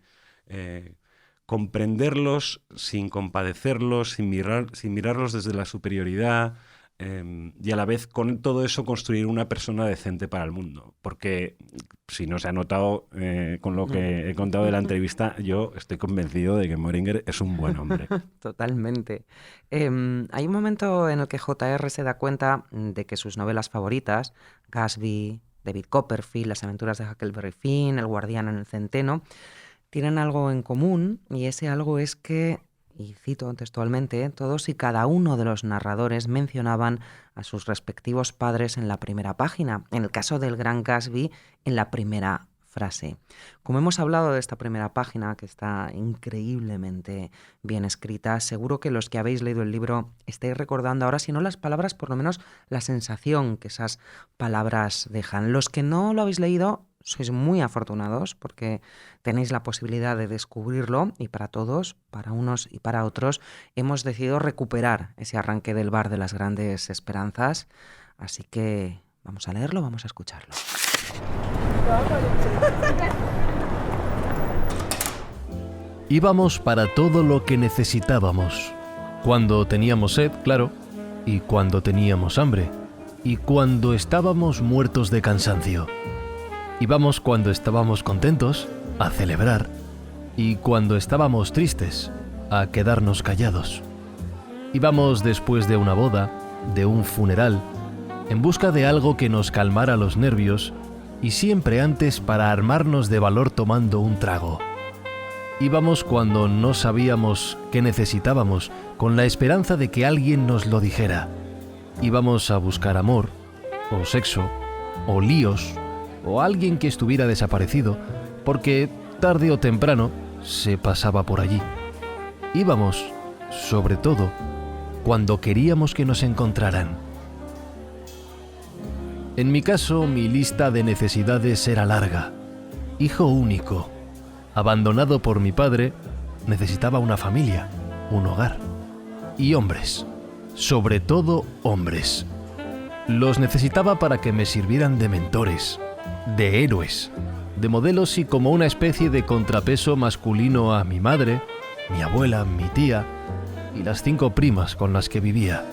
comprenderlos sin compadecerlos, sin mirarlos desde la superioridad y a la vez con todo eso construir una persona decente para el mundo. Porque si no se ha notado con lo que he contado de la entrevista, yo estoy convencido de que Moehringer es un buen hombre. Totalmente. Hay un momento en el que JR se da cuenta de que sus novelas favoritas, Gatsby, David Copperfield, Las aventuras de Huckleberry Finn, El guardián en el centeno, tienen algo en común, y ese algo es que y cito textualmente, todos y cada uno de los narradores mencionaban a sus respectivos padres en la primera página, en el caso del Gran Gatsby, en la primera frase. Como hemos hablado de esta primera página, que está increíblemente bien escrita, seguro que los que habéis leído el libro estáis recordando ahora, si no las palabras, por lo menos la sensación que esas palabras dejan. Los que no lo habéis leído, sois muy afortunados porque tenéis la posibilidad de descubrirlo, y para todos, para unos y para otros, hemos decidido recuperar ese arranque del bar de las grandes esperanzas. Así que vamos a leerlo, vamos a escucharlo. Íbamos para todo lo que necesitábamos. Cuando teníamos sed, claro, y cuando teníamos hambre, y cuando estábamos muertos de cansancio. Íbamos cuando estábamos contentos, a celebrar, y cuando estábamos tristes, a quedarnos callados. Íbamos después de una boda, de un funeral, en busca de algo que nos calmara los nervios, y siempre antes para armarnos de valor tomando un trago. Íbamos cuando no sabíamos qué necesitábamos, con la esperanza de que alguien nos lo dijera. Íbamos a buscar amor, o sexo, o líos, o alguien que estuviera desaparecido, porque tarde o temprano se pasaba por allí. Íbamos, sobre todo, cuando queríamos que nos encontraran. En mi caso, mi lista de necesidades era larga. Hijo único, abandonado por mi padre, necesitaba una familia, un hogar. Y hombres, sobre todo hombres. Los necesitaba para que me sirvieran de mentores, de héroes, de modelos y como una especie de contrapeso masculino a mi madre, mi abuela, mi tía y las 5 primas con las que vivía.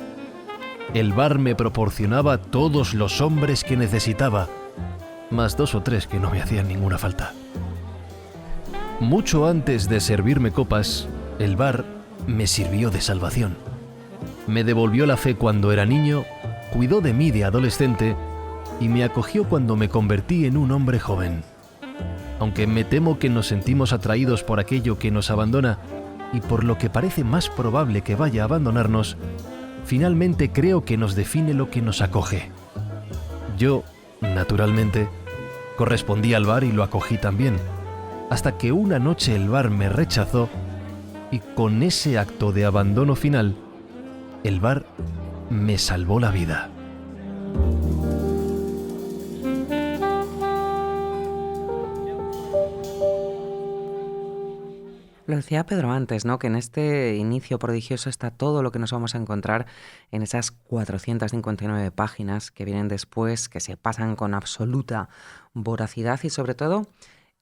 El bar me proporcionaba todos los hombres que necesitaba, más 2 o 3 que no me hacían ninguna falta. Mucho antes de servirme copas, el bar me sirvió de salvación. Me devolvió la fe cuando era niño, cuidó de mí de adolescente y me acogió cuando me convertí en un hombre joven. Aunque me temo que nos sentimos atraídos por aquello que nos abandona y por lo que parece más probable que vaya a abandonarnos, finalmente creo que nos define lo que nos acoge. Yo, naturalmente, correspondí al bar y lo acogí también, hasta que una noche el bar me rechazó y con ese acto de abandono final, el bar me salvó la vida. Lo decía Pedro antes, ¿no? Que en este inicio prodigioso está todo lo que nos vamos a encontrar en esas 459 páginas que vienen después, que se pasan con absoluta voracidad, y sobre todo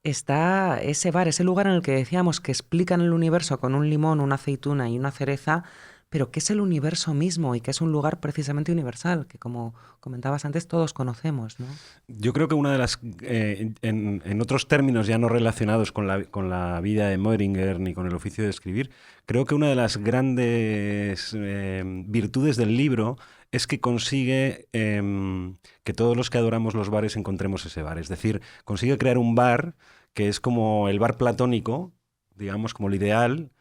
está ese bar, ese lugar en el que decíamos que explican el universo con un limón, una aceituna y una cereza, pero que es el universo mismo y que es un lugar precisamente universal, que como comentabas antes todos conocemos, ¿no? Yo creo que una de las, en otros términos ya no relacionados con la vida de Moeringer ni con el oficio de escribir, creo que una de las grandes virtudes del libro es que consigue que todos los que adoramos los bares encontremos ese bar. Es decir, consigue crear un bar que es como el bar platónico, digamos, como el ideal,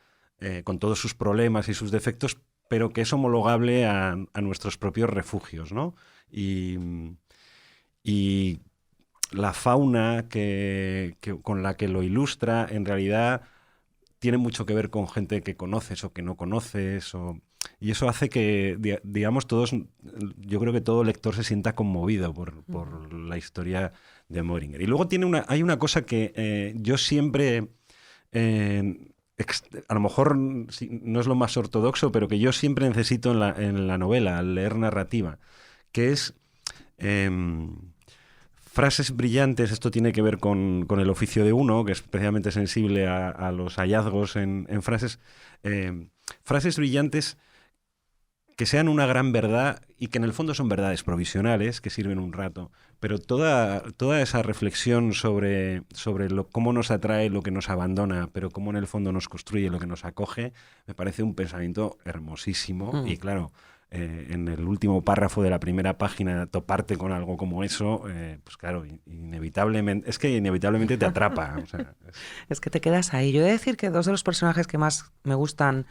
con todos sus problemas y sus defectos, pero que es homologable a nuestros propios refugios, ¿no? Y la fauna con la que lo ilustra, en realidad, tiene mucho que ver con gente que conoces o que no conoces, y eso hace que, digamos, yo creo que todo lector se sienta conmovido por la historia de Moeringer. Y luego hay una cosa que yo siempre... a lo mejor no es lo más ortodoxo, pero que yo siempre necesito en la novela, al leer narrativa, que es frases brillantes. Esto tiene que ver con el oficio de uno, que es especialmente sensible a los hallazgos en frases. Frases brillantes que sean una gran verdad y que en el fondo son verdades provisionales, que sirven un rato, pero toda esa reflexión sobre cómo nos atrae lo que nos abandona, pero cómo en el fondo nos construye lo que nos acoge, me parece un pensamiento hermosísimo. Y claro, en el último párrafo de la primera página toparte con algo como eso, pues claro, inevitablemente te atrapa. O sea, Es que te quedas ahí. Yo he de decir que dos de los personajes que más me gustan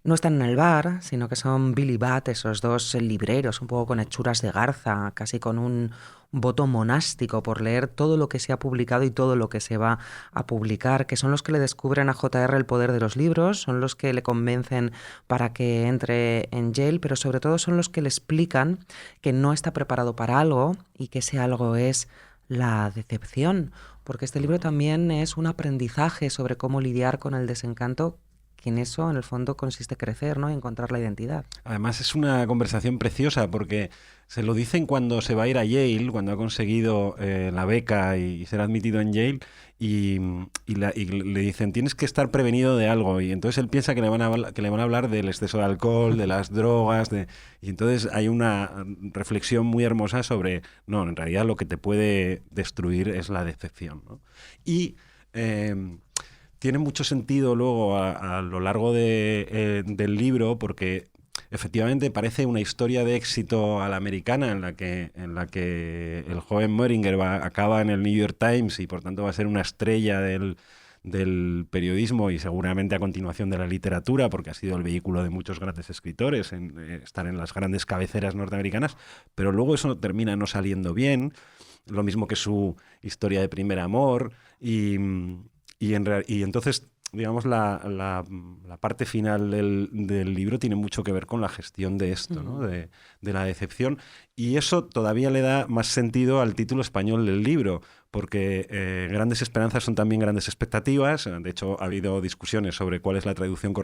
no están en el bar, sino que son Bill y Bat, esos dos libreros, un poco con hechuras de garza, casi con un voto monástico por leer todo lo que se ha publicado y todo lo que se va a publicar, que son los que le descubren a J.R. el poder de los libros, son los que le convencen para que entre en Yale, pero sobre todo son los que le explican que no está preparado para algo y que ese algo es la decepción, porque este libro también es un aprendizaje sobre cómo lidiar con el desencanto, que en eso, en el fondo, consiste crecer, ¿no? Y encontrar la identidad. además es una conversación preciosa porque se lo dicen cuando se va a ir a Yale, cuando ha conseguido la beca y ser admitido en Yale, y le dicen, tienes que estar prevenido de algo. Y entonces él piensa que le van a hablar del exceso de alcohol, de las drogas, y entonces hay una reflexión muy hermosa sobre, no, en realidad lo que te puede destruir es la decepción, ¿no? Y tiene mucho sentido luego a lo largo del libro, porque efectivamente parece una historia de éxito a la americana en la que el joven Moehringer acaba en el New York Times y por tanto va a ser una estrella del periodismo y seguramente a continuación de la literatura, porque ha sido el vehículo de muchos grandes escritores en estar en las grandes cabeceras norteamericanas, pero luego eso termina no saliendo bien, lo mismo que su historia de primer amor, y entonces, digamos, la parte final del libro tiene mucho que ver con la gestión de esto, ¿no? De la decepción. Y eso todavía le da más sentido al título español del libro, porque grandes esperanzas son también grandes expectativas. De hecho, ha habido discusiones sobre cuál es la traducción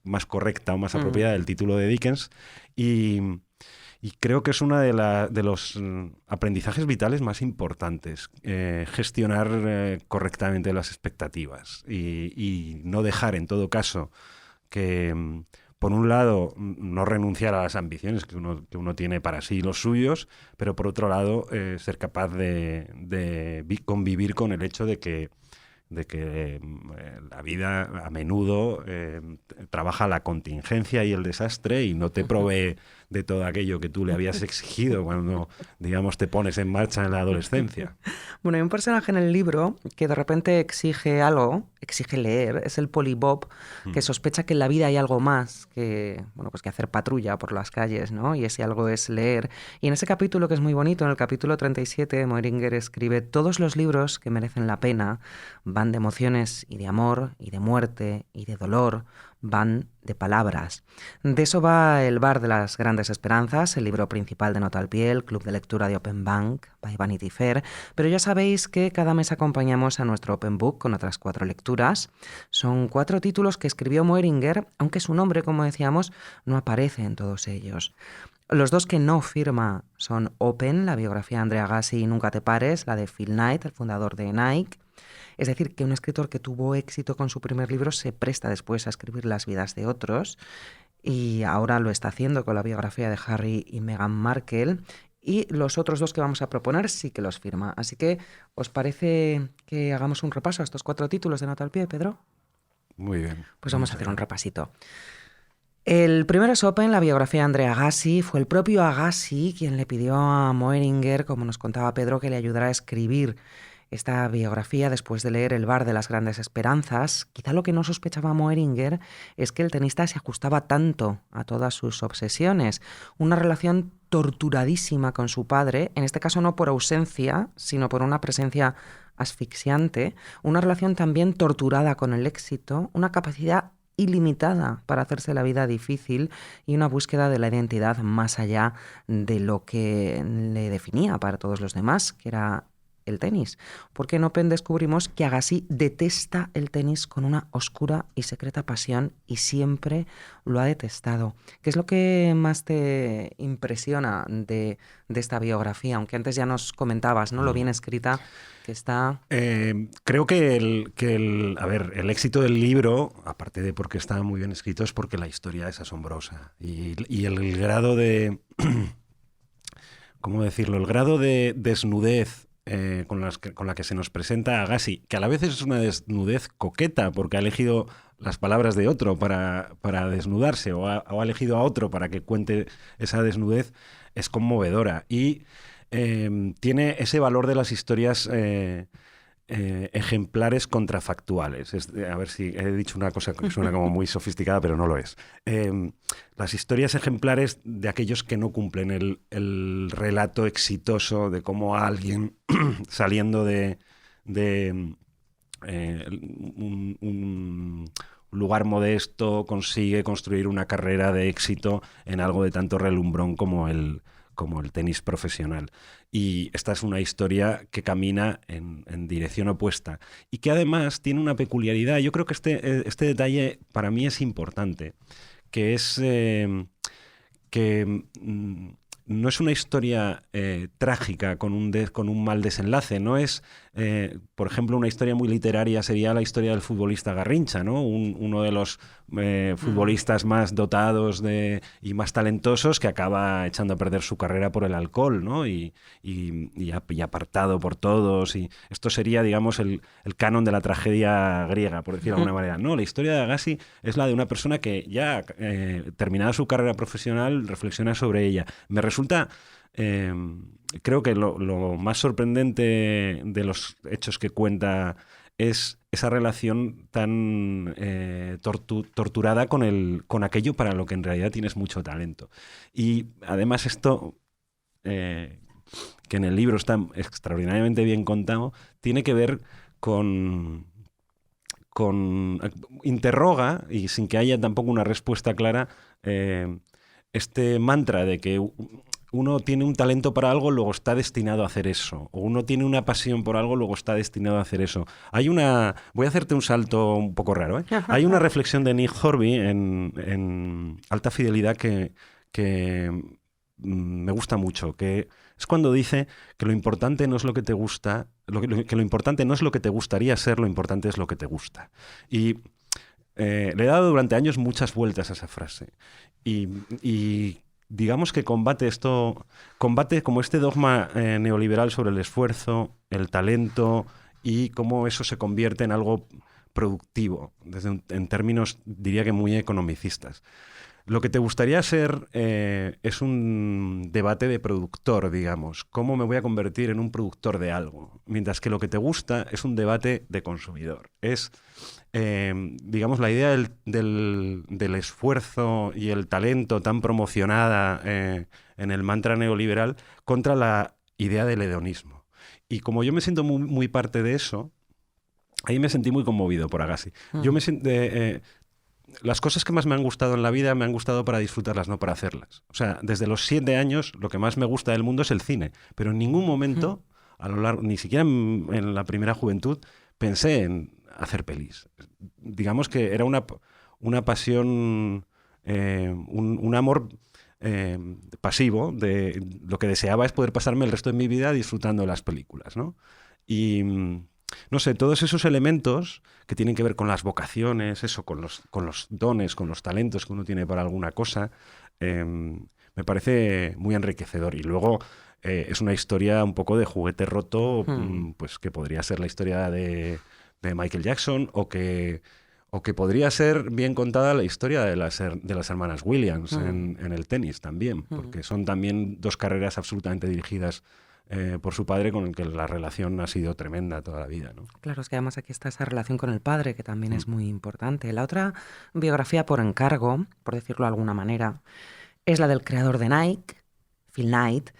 más correcta o más apropiada del título de Dickens. Y creo que es uno de los aprendizajes vitales más importantes, gestionar correctamente las expectativas y no dejar, en todo caso, que, por un lado, no renunciar a las ambiciones que uno tiene para sí y los suyos, pero por otro lado, ser capaz de convivir con el hecho de que la vida a menudo trabaja la contingencia y el desastre y no te provee de todo aquello que tú le habías exigido cuando, digamos, te pones en marcha en la adolescencia. Bueno, hay un personaje en el libro que de repente exige algo, exige leer, es el Polibob, que sospecha que en la vida hay algo más que, bueno, pues que hacer patrulla por las calles, ¿no? Y ese algo es leer. Y en ese capítulo, que es muy bonito, en el capítulo 37, Moehringer escribe: todos los libros que merecen la pena van de emociones y de amor y de muerte y de dolor, van de palabras. De eso va El bar de las grandes esperanzas, el libro principal de Nota al pie, el club de lectura de Open Bank by Vanity Fair, pero ya sabéis que cada mes acompañamos a nuestro Open Book con otras 4 lecturas. Son 4 títulos que escribió Moehringer, aunque su nombre, como decíamos, no aparece en todos ellos. Los 2 que no firma son Open, la biografía de Andre Agassi y Nunca te pares, la de Phil Knight, el fundador de Nike. Es decir, que un escritor que tuvo éxito con su primer libro se presta después a escribir las vidas de otros, y ahora lo está haciendo con la biografía de Harry y Meghan Markle, y los otros 2 que vamos a proponer sí que los firma. Así que, ¿os parece que hagamos un repaso a estos 4 títulos de Nota al pie, Pedro? Muy bien. Pues vamos a hacer un repasito. El primero es Open, la biografía de Andre Agassi. Fue el propio Agassi quien le pidió a Moehringer, como nos contaba Pedro, que le ayudara a escribir esta biografía después de leer El bar de las grandes esperanzas. Quizá lo que no sospechaba Moehringer es que el tenista se ajustaba tanto a todas sus obsesiones. Una relación torturadísima con su padre, en este caso no por ausencia, sino por una presencia asfixiante. Una relación también torturada con el éxito, una capacidad ilimitada para hacerse la vida difícil y una búsqueda de la identidad más allá de lo que le definía para todos los demás, que era el tenis. Porque en Open descubrimos que Agassi detesta el tenis con una oscura y secreta pasión y siempre lo ha detestado. ¿Qué es lo que más te impresiona de esta biografía? Aunque antes ya nos comentabas, ¿no? Lo bien escrita que está. Creo que el éxito del libro, aparte de porque está muy bien escrito, es porque la historia es asombrosa. Y el grado de... ¿cómo decirlo? El grado de desnudez con la que se nos presenta Agassi, que a la vez es una desnudez coqueta, porque ha elegido las palabras de otro para desnudarse, o ha elegido a otro para que cuente esa desnudez, es conmovedora. Y tiene ese valor de las historias ejemplares contrafactuales. A ver si he dicho una cosa que suena como muy sofisticada, pero no lo es. Las historias ejemplares de aquellos que no cumplen el relato exitoso de cómo alguien saliendo de un lugar modesto consigue construir una carrera de éxito en algo de tanto relumbrón como el tenis profesional. Y esta es una historia que camina en dirección opuesta y que además tiene una peculiaridad. Yo creo que este detalle para mí es importante, que es que no es una historia trágica con un mal desenlace. No es, por ejemplo, una historia muy literaria sería la historia del futbolista Garrincha, ¿no? Uno de los futbolistas más dotados y más talentosos que acaba echando a perder su carrera por el alcohol, ¿no? Y apartado por todos. Y esto sería, digamos, el canon de la tragedia griega, por decirlo de alguna manera. No, la historia de Agassi es la de una persona que ya, terminada su carrera profesional, reflexiona sobre ella. Me resulta, creo que lo más sorprendente de los hechos que cuenta es esa relación tan torturada con aquello para lo que en realidad tienes mucho talento. Y además esto, que en el libro está extraordinariamente bien contado, tiene que ver con interroga, y sin que haya tampoco una respuesta clara, este mantra de que uno tiene un talento para algo, luego está destinado a hacer eso. O uno tiene una pasión por algo, luego está destinado a hacer eso. Voy a hacerte un salto un poco raro, ¿eh? Hay una reflexión de Nick Horby en Alta Fidelidad que me gusta mucho, que es cuando dice que lo importante no es lo que te gusta, que lo importante no es lo que te gustaría ser, lo importante es lo que te gusta. Y le he dado durante años muchas vueltas a esa frase. Y digamos que combate como este dogma neoliberal sobre el esfuerzo, el talento y cómo eso se convierte en algo productivo, en términos, diría que muy economicistas. Lo que te gustaría ser es un debate de productor, digamos. ¿Cómo me voy a convertir en un productor de algo? Mientras que lo que te gusta es un debate de consumidor. Es, digamos, la idea del esfuerzo y el talento tan promocionada en el mantra neoliberal contra la idea del hedonismo. Y como yo me siento muy, muy parte de eso, ahí me sentí muy conmovido por Agassi. Yo me siento... las cosas que más me han gustado en la vida me han gustado para disfrutarlas, no para hacerlas. O sea, desde los 7 años lo que más me gusta del mundo es el cine, pero en ningún momento, a lo largo, ni siquiera en la primera juventud, pensé en hacer pelis. Digamos que era una pasión, un amor pasivo. Lo que deseaba es poder pasarme el resto de mi vida disfrutando de las películas, ¿no? Y... no sé, todos esos elementos que tienen que ver con las vocaciones, eso, con los dones, con los talentos que uno tiene para alguna cosa, me parece muy enriquecedor. Y luego es una historia un poco de juguete roto, pues que podría ser la historia de Michael Jackson o que podría ser bien contada la historia de las hermanas Williams en el tenis también, porque son también 2 carreras absolutamente dirigidas por su padre, con el que la relación ha sido tremenda toda la vida, ¿no? Claro, es que además aquí está esa relación con el padre, que también es muy importante. La otra biografía por encargo, por decirlo de alguna manera, es la del creador de Nike, Phil Knight.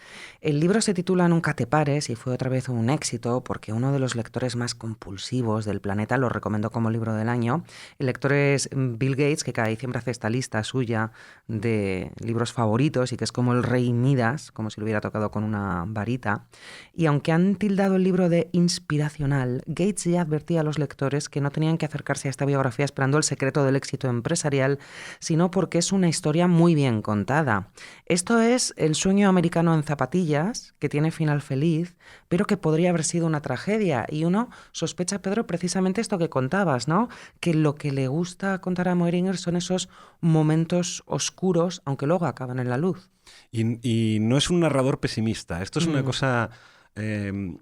El libro se titula Nunca te pares y fue otra vez un éxito porque uno de los lectores más compulsivos del planeta lo recomendó como libro del año. El lector es Bill Gates, que cada diciembre hace esta lista suya de libros favoritos y que es como el rey Midas, como si lo hubiera tocado con una varita. Y aunque han tildado el libro de inspiracional, Gates ya advertía a los lectores que no tenían que acercarse a esta biografía esperando el secreto del éxito empresarial, sino porque es una historia muy bien contada. Esto es el sueño americano en zapatillas, que tiene final feliz, pero que podría haber sido una tragedia. Y uno sospecha, Pedro, precisamente esto que contabas, ¿no? Que lo que le gusta contar a Moeringer son esos momentos oscuros, aunque luego acaban en la luz. Y no es un narrador pesimista. Esto es una cosa que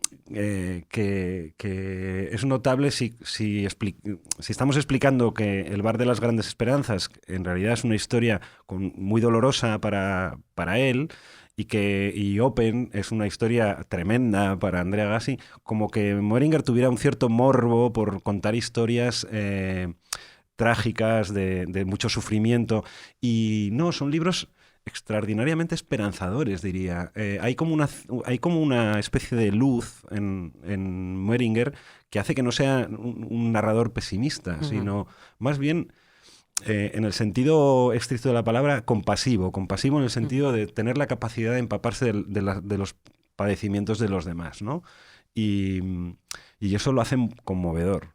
es notable si estamos explicando que El bar de las grandes esperanzas en realidad es una historia muy dolorosa para él, y Open es una historia tremenda para Andrea Agassi, como que Moeringer tuviera un cierto morbo por contar historias trágicas, de mucho sufrimiento. Y no, son libros extraordinariamente esperanzadores, diría. Hay como una especie de luz en Moeringer que hace que no sea un narrador pesimista, sino más bien, en el sentido estricto de la palabra, compasivo en el sentido de tener la capacidad de empaparse de los padecimientos de los demás, ¿no? Y eso lo hace conmovedor.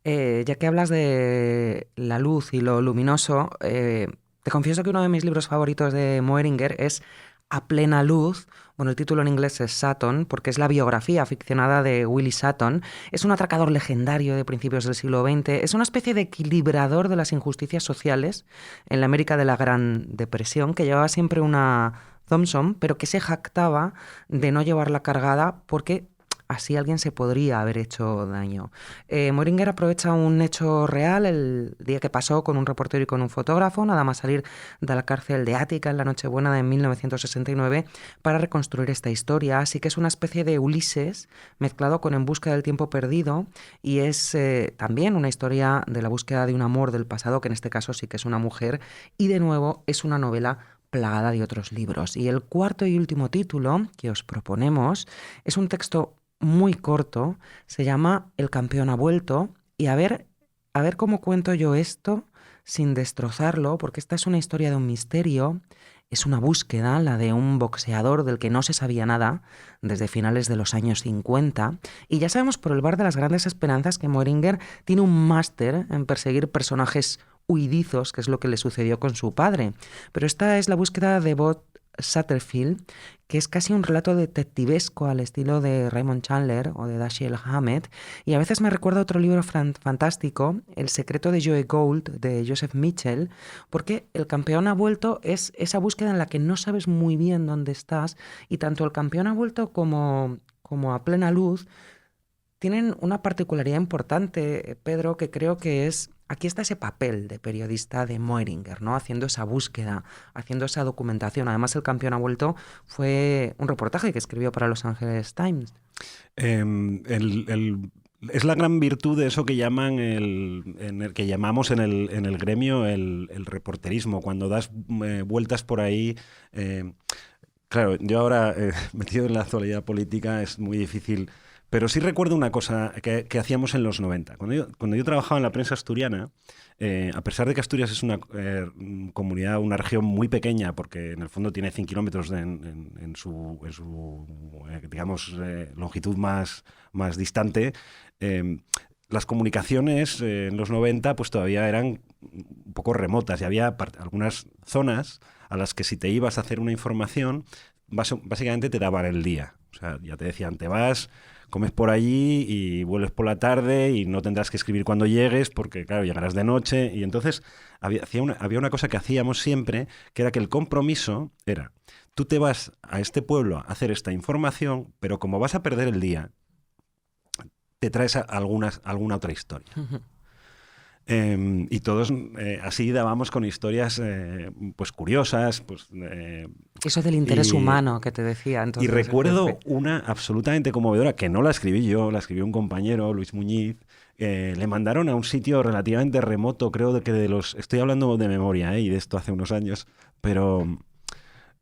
Ya que hablas de la luz y lo luminoso, te confieso que uno de mis libros favoritos de Moeringer es A plena luz. Bueno, el título en inglés es Sutton, porque es la biografía ficcionada de Willie Sutton. Es un atracador legendario de principios del siglo XX. Es una especie de equilibrador de las injusticias sociales en la América de la Gran Depresión, que llevaba siempre una Thompson, pero que se jactaba de no llevarla cargada porque así alguien se podría haber hecho daño. Moeringer aprovecha un hecho real, el día que pasó con un reportero y con un fotógrafo, nada más salir de la cárcel de Ática en la Nochebuena de 1969, para reconstruir esta historia. Así que es una especie de Ulises mezclado con En busca del tiempo perdido, y es también una historia de la búsqueda de un amor del pasado, que en este caso sí que es una mujer, y de nuevo es una novela plagada de otros libros. Y el cuarto y último título que os proponemos es un texto muy corto, se llama El campeón ha vuelto, y a ver cómo cuento yo esto sin destrozarlo, porque esta es una historia de un misterio, es una búsqueda, la de un boxeador del que no se sabía nada desde finales de los años 50, y ya sabemos por El bar de las grandes esperanzas que Moeringer tiene un máster en perseguir personajes huidizos, que es lo que le sucedió con su padre, pero esta es la búsqueda de Bob Satterfield, que es casi un relato detectivesco al estilo de Raymond Chandler o de Dashiell Hammett, y a veces me recuerda a otro libro fantástico, El secreto de Joe Gould, de Joseph Mitchell, porque El campeón ha vuelto es esa búsqueda en la que no sabes muy bien dónde estás, y tanto El campeón ha vuelto como A plena luz tienen una particularidad importante, Pedro, que creo que es, aquí está ese papel de periodista de Moeringer, ¿no? Haciendo esa búsqueda, haciendo esa documentación. Además, El campeón ha vuelto fue un reportaje que escribió para Los Angeles Times. Es la gran virtud de eso que llaman que llamamos en el gremio el reporterismo. Cuando das vueltas por ahí. Claro, yo ahora, metido en la actualidad política, es muy difícil. Pero sí recuerdo una cosa que hacíamos en los 90. Cuando yo trabajaba en la prensa asturiana, a pesar de que Asturias es una comunidad, una región muy pequeña, porque en el fondo tiene 100 kilómetros en su digamos, longitud más distante, las comunicaciones en los 90 pues todavía eran un poco remotas, y había algunas zonas a las que si te ibas a hacer una información, básicamente te daban el día. O sea, ya te decían, te vas, comes por allí y vuelves por la tarde y no tendrás que escribir cuando llegues porque, claro, llegarás de noche. Y entonces había una cosa que hacíamos siempre, que era que el compromiso era, tú te vas a este pueblo a hacer esta información, pero como vas a perder el día, te traes alguna otra historia. Y todos así dábamos con historias pues curiosas. Pues, eso del interés humano que te decía. Entonces, y recuerdo una absolutamente conmovedora, que no la escribí yo, la escribió un compañero, Luis Muñiz. Le mandaron a un sitio relativamente remoto, creo que estoy hablando de memoria, y de esto hace unos años, pero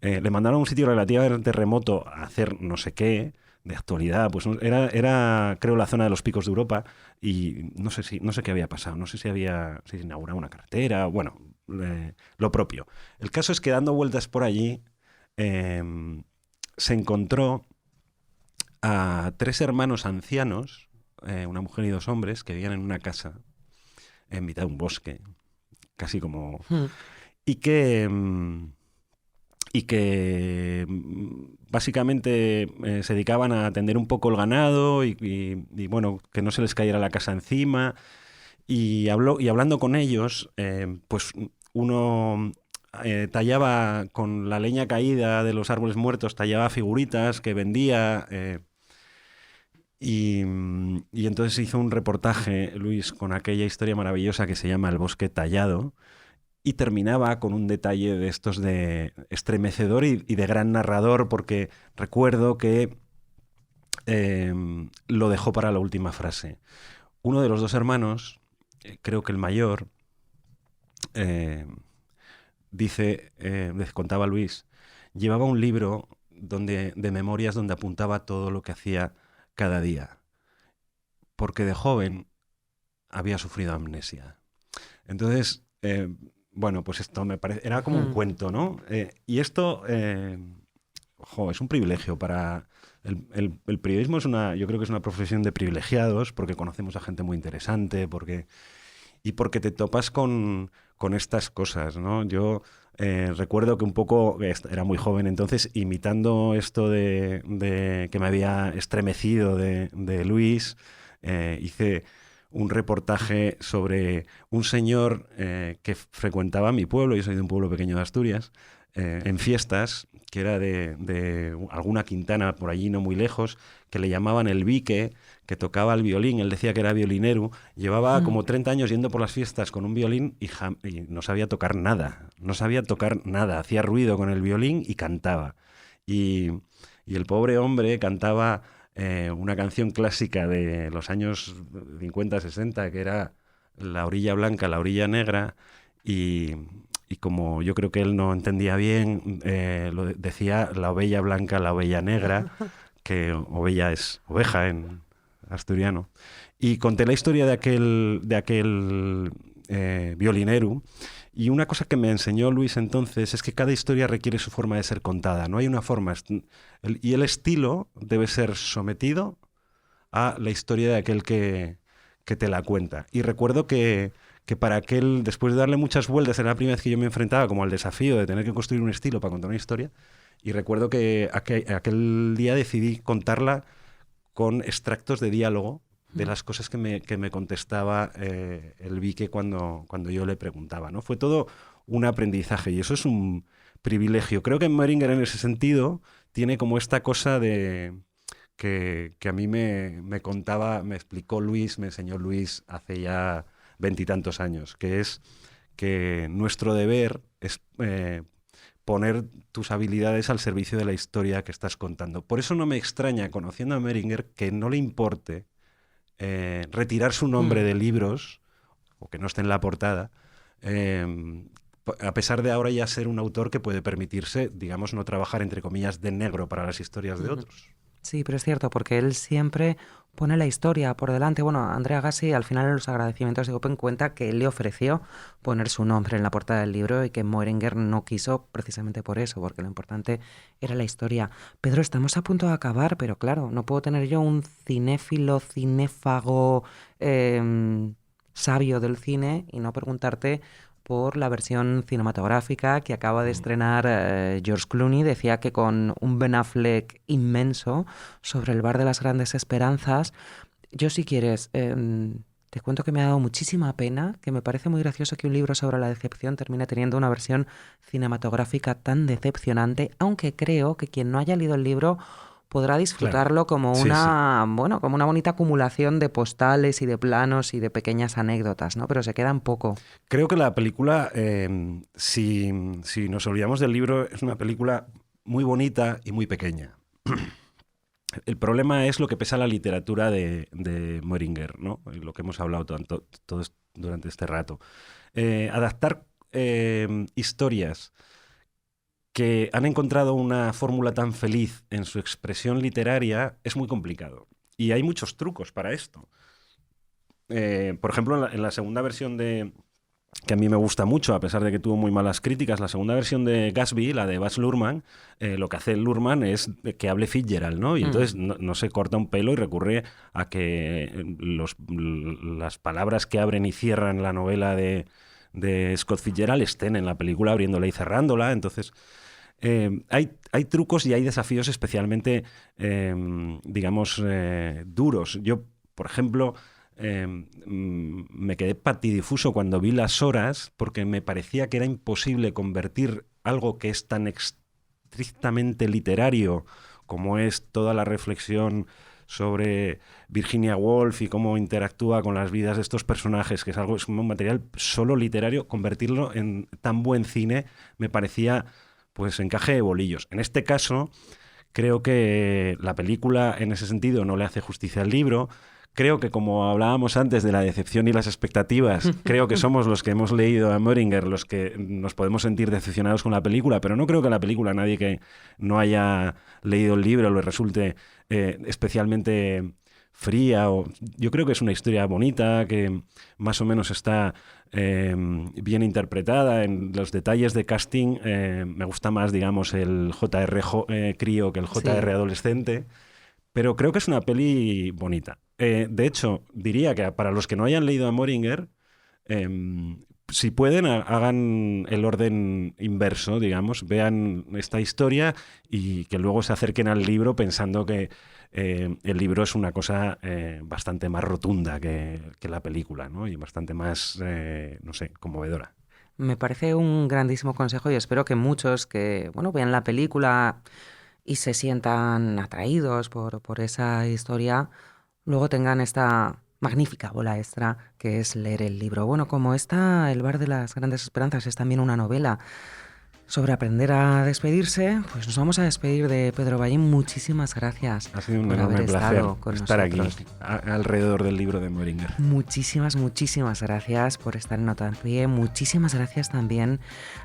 le mandaron a un sitio relativamente remoto a hacer no sé qué, de actualidad, pues era creo la zona de los Picos de Europa, y no sé qué había pasado, no sé si se inauguraba una carretera, bueno, lo propio. El caso es que dando vueltas por allí se encontró a 3 hermanos ancianos, una mujer y 2 hombres, que vivían en una casa en mitad de un bosque, casi como... Y que básicamente se dedicaban a atender un poco el ganado y bueno, que no se les cayera la casa encima. Y hablando con ellos, pues uno tallaba con la leña caída de los árboles muertos, tallaba figuritas que vendía Y entonces hizo un reportaje, Luis, con aquella historia maravillosa que se llama El bosque tallado, y terminaba con un detalle de estos de estremecedor y de gran narrador, porque recuerdo que lo dejó para la última frase. Uno de los dos hermanos, creo que el mayor, dice, les contaba Luis, llevaba un libro de memorias donde apuntaba todo lo que hacía cada día, porque de joven había sufrido amnesia. Entonces, bueno, pues esto me parece, era como un cuento, ¿no? Y esto, es un privilegio para... El periodismo yo creo que es una profesión de privilegiados, porque conocemos a gente muy interesante, porque te topas con estas cosas, ¿no? Yo recuerdo que un poco, era muy joven entonces, imitando esto de que me había estremecido de Luis, hice un reportaje sobre un señor que frecuentaba mi pueblo, yo soy de un pueblo pequeño de Asturias, en fiestas, que era de alguna quintana por allí no muy lejos, que le llamaban el Vique, que tocaba el violín, él decía que era violinero, llevaba como 30 años yendo por las fiestas con un violín y no sabía tocar nada, hacía ruido con el violín y cantaba. Y el pobre hombre cantaba una canción clásica de los años 50-60, que era La orilla blanca, la orilla negra, y como yo creo que él no entendía bien, decía la oveja blanca, la oveja negra, que oveja es oveja en asturiano. Y conté la historia de aquel violinero, y una cosa que me enseñó Luis entonces es que cada historia requiere su forma de ser contada, no hay una forma, y el estilo debe ser sometido a la historia de aquel que te la cuenta. Y recuerdo que para aquel, después de darle muchas vueltas, era la primera vez que yo me enfrentaba como al desafío de tener que construir un estilo para contar una historia, y recuerdo que aquel día decidí contarla con extractos de diálogo de las cosas que me contestaba el Vique cuando yo le preguntaba, ¿no? Fue todo un aprendizaje, y eso es un privilegio. Creo que Meringer, en ese sentido, tiene como esta cosa de que a mí me contaba, me explicó Luis, me enseñó Luis hace ya 20 y tantos años, que es que nuestro deber es poner tus habilidades al servicio de la historia que estás contando. Por eso no me extraña, conociendo a Meringer, que no le importe retirar su nombre de libros, o que no esté en la portada, a pesar de ahora ya ser un autor que puede permitirse, digamos, no trabajar, entre comillas, de negro para las historias de otros. Sí, pero es cierto, porque él siempre pone la historia por delante. Bueno, Andrea Agassi, al final en los agradecimientos de Open, cuenta que él le ofreció poner su nombre en la portada del libro y que Meringer no quiso precisamente por eso, porque lo importante era la historia. Pedro, estamos a punto de acabar, pero claro, no puedo tener yo un cinéfilo, cinéfago sabio del cine y no preguntarte por la versión cinematográfica que acaba de estrenar George Clooney. Decía que con un Ben Affleck inmenso sobre el bar de las grandes esperanzas. Yo, si quieres, te cuento que me ha dado muchísima pena, que me parece muy gracioso que un libro sobre la decepción termine teniendo una versión cinematográfica tan decepcionante, aunque creo que quien no haya leído el libro podrá disfrutarlo, claro, como bueno, como una bonita acumulación de postales y de planos y de pequeñas anécdotas, ¿no? Pero se queda un poco. Creo que la película, si nos olvidamos del libro, es una película muy bonita y muy pequeña. El problema es lo que pesa la literatura de Meringer, ¿no? Lo que hemos hablado todo durante este rato. Adaptar historias que han encontrado una fórmula tan feliz en su expresión literaria es muy complicado. Y hay muchos trucos para esto. Por ejemplo, en la segunda versión que a mí me gusta mucho, a pesar de que tuvo muy malas críticas, la segunda versión de Gatsby, la de Baz Luhrmann, lo que hace Luhrmann es que hable Fitzgerald, ¿no? Y entonces no se corta un pelo y recurre a que las palabras que abren y cierran la novela de Scott Fitzgerald estén en la película abriéndola y cerrándola. Entonces hay trucos y hay desafíos especialmente digamos duros. Yo, por ejemplo, me quedé patidifuso cuando vi Las Horas, porque me parecía que era imposible convertir algo que es tan estrictamente literario como es toda la reflexión sobre Virginia Woolf y cómo interactúa con las vidas de estos personajes, que es un material solo literario, convertirlo en tan buen cine me parecía pues encaje de bolillos. En este caso, creo que la película en ese sentido no le hace justicia al libro. Creo que, como hablábamos antes de la decepción y las expectativas, creo que somos los que hemos leído a Moehringer los que nos podemos sentir decepcionados con la película, pero no creo que la película, nadie que no haya leído el libro, le resulte especialmente fría. Yo creo que es una historia bonita, que más o menos está bien interpretada. En los detalles de casting me gusta más, digamos, el J.R. crío que el J.R. adolescente. Pero creo que es una peli bonita. De hecho, diría que para los que no hayan leído a Moehringer, si pueden, hagan el orden inverso, digamos, vean esta historia y que luego se acerquen al libro pensando que el libro es una cosa bastante más rotunda que la película, ¿no? Y bastante más, no sé, conmovedora. Me parece un grandísimo consejo y espero que muchos que, bueno, vean la película y se sientan atraídos por esa historia, luego tengan esta magnífica bola extra que es leer el libro. Bueno, como esta, El bar de las grandes esperanzas es también una novela sobre aprender a despedirse, pues nos vamos a despedir de Pedro Ballín. Muchísimas gracias. Ha sido un por enorme haber placer estado con estar nosotros aquí alrededor del libro de Moehringer. Muchísimas gracias por estar en Nota al Pie. Muchísimas gracias también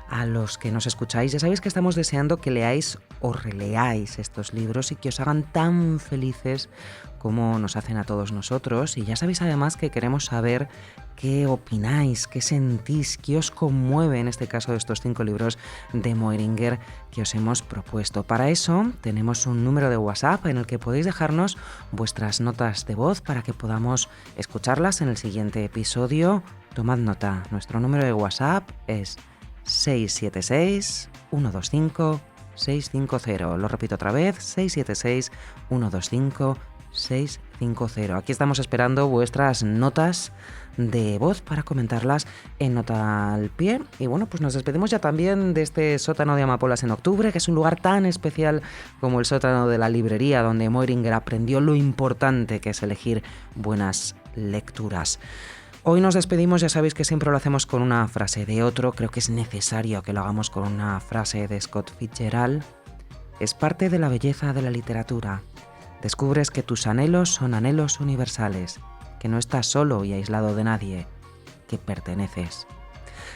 a los que nos escucháis. Ya sabéis que estamos deseando que leáis o releáis estos libros y que os hagan tan felices como nos hacen a todos nosotros. Y ya sabéis además que queremos saber qué opináis, qué sentís, qué os conmueve en este caso de estos 5 libros de Moehringer que os hemos propuesto. Para eso tenemos un número de WhatsApp en el que podéis dejarnos vuestras notas de voz para que podamos escucharlas en el siguiente episodio. Tomad nota, nuestro número de WhatsApp es 676 125 650. Lo repito otra vez, 676 125 650. Aquí estamos esperando vuestras notas de voz para comentarlas en Nota al Pie. Y bueno, pues nos despedimos ya también de este sótano de amapolas en octubre, que es un lugar tan especial como el sótano de la librería, donde Moehringer aprendió lo importante que es elegir buenas lecturas. Hoy nos despedimos, ya sabéis que siempre lo hacemos con una frase de otro. Creo que es necesario que lo hagamos con una frase de Scott Fitzgerald. Es parte de la belleza de la literatura. Descubres que tus anhelos son anhelos universales, que no estás solo y aislado de nadie, que perteneces.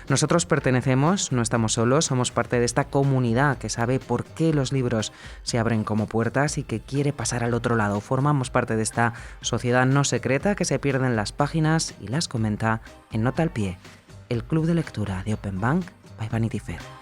Nosotros pertenecemos, no estamos solos, somos parte de esta comunidad que sabe por qué los libros se abren como puertas y que quiere pasar al otro lado. Formamos parte de esta sociedad no secreta que se pierde en las páginas y las comenta en Nota al Pie, el club de lectura de Open Bank by Vanity Fair.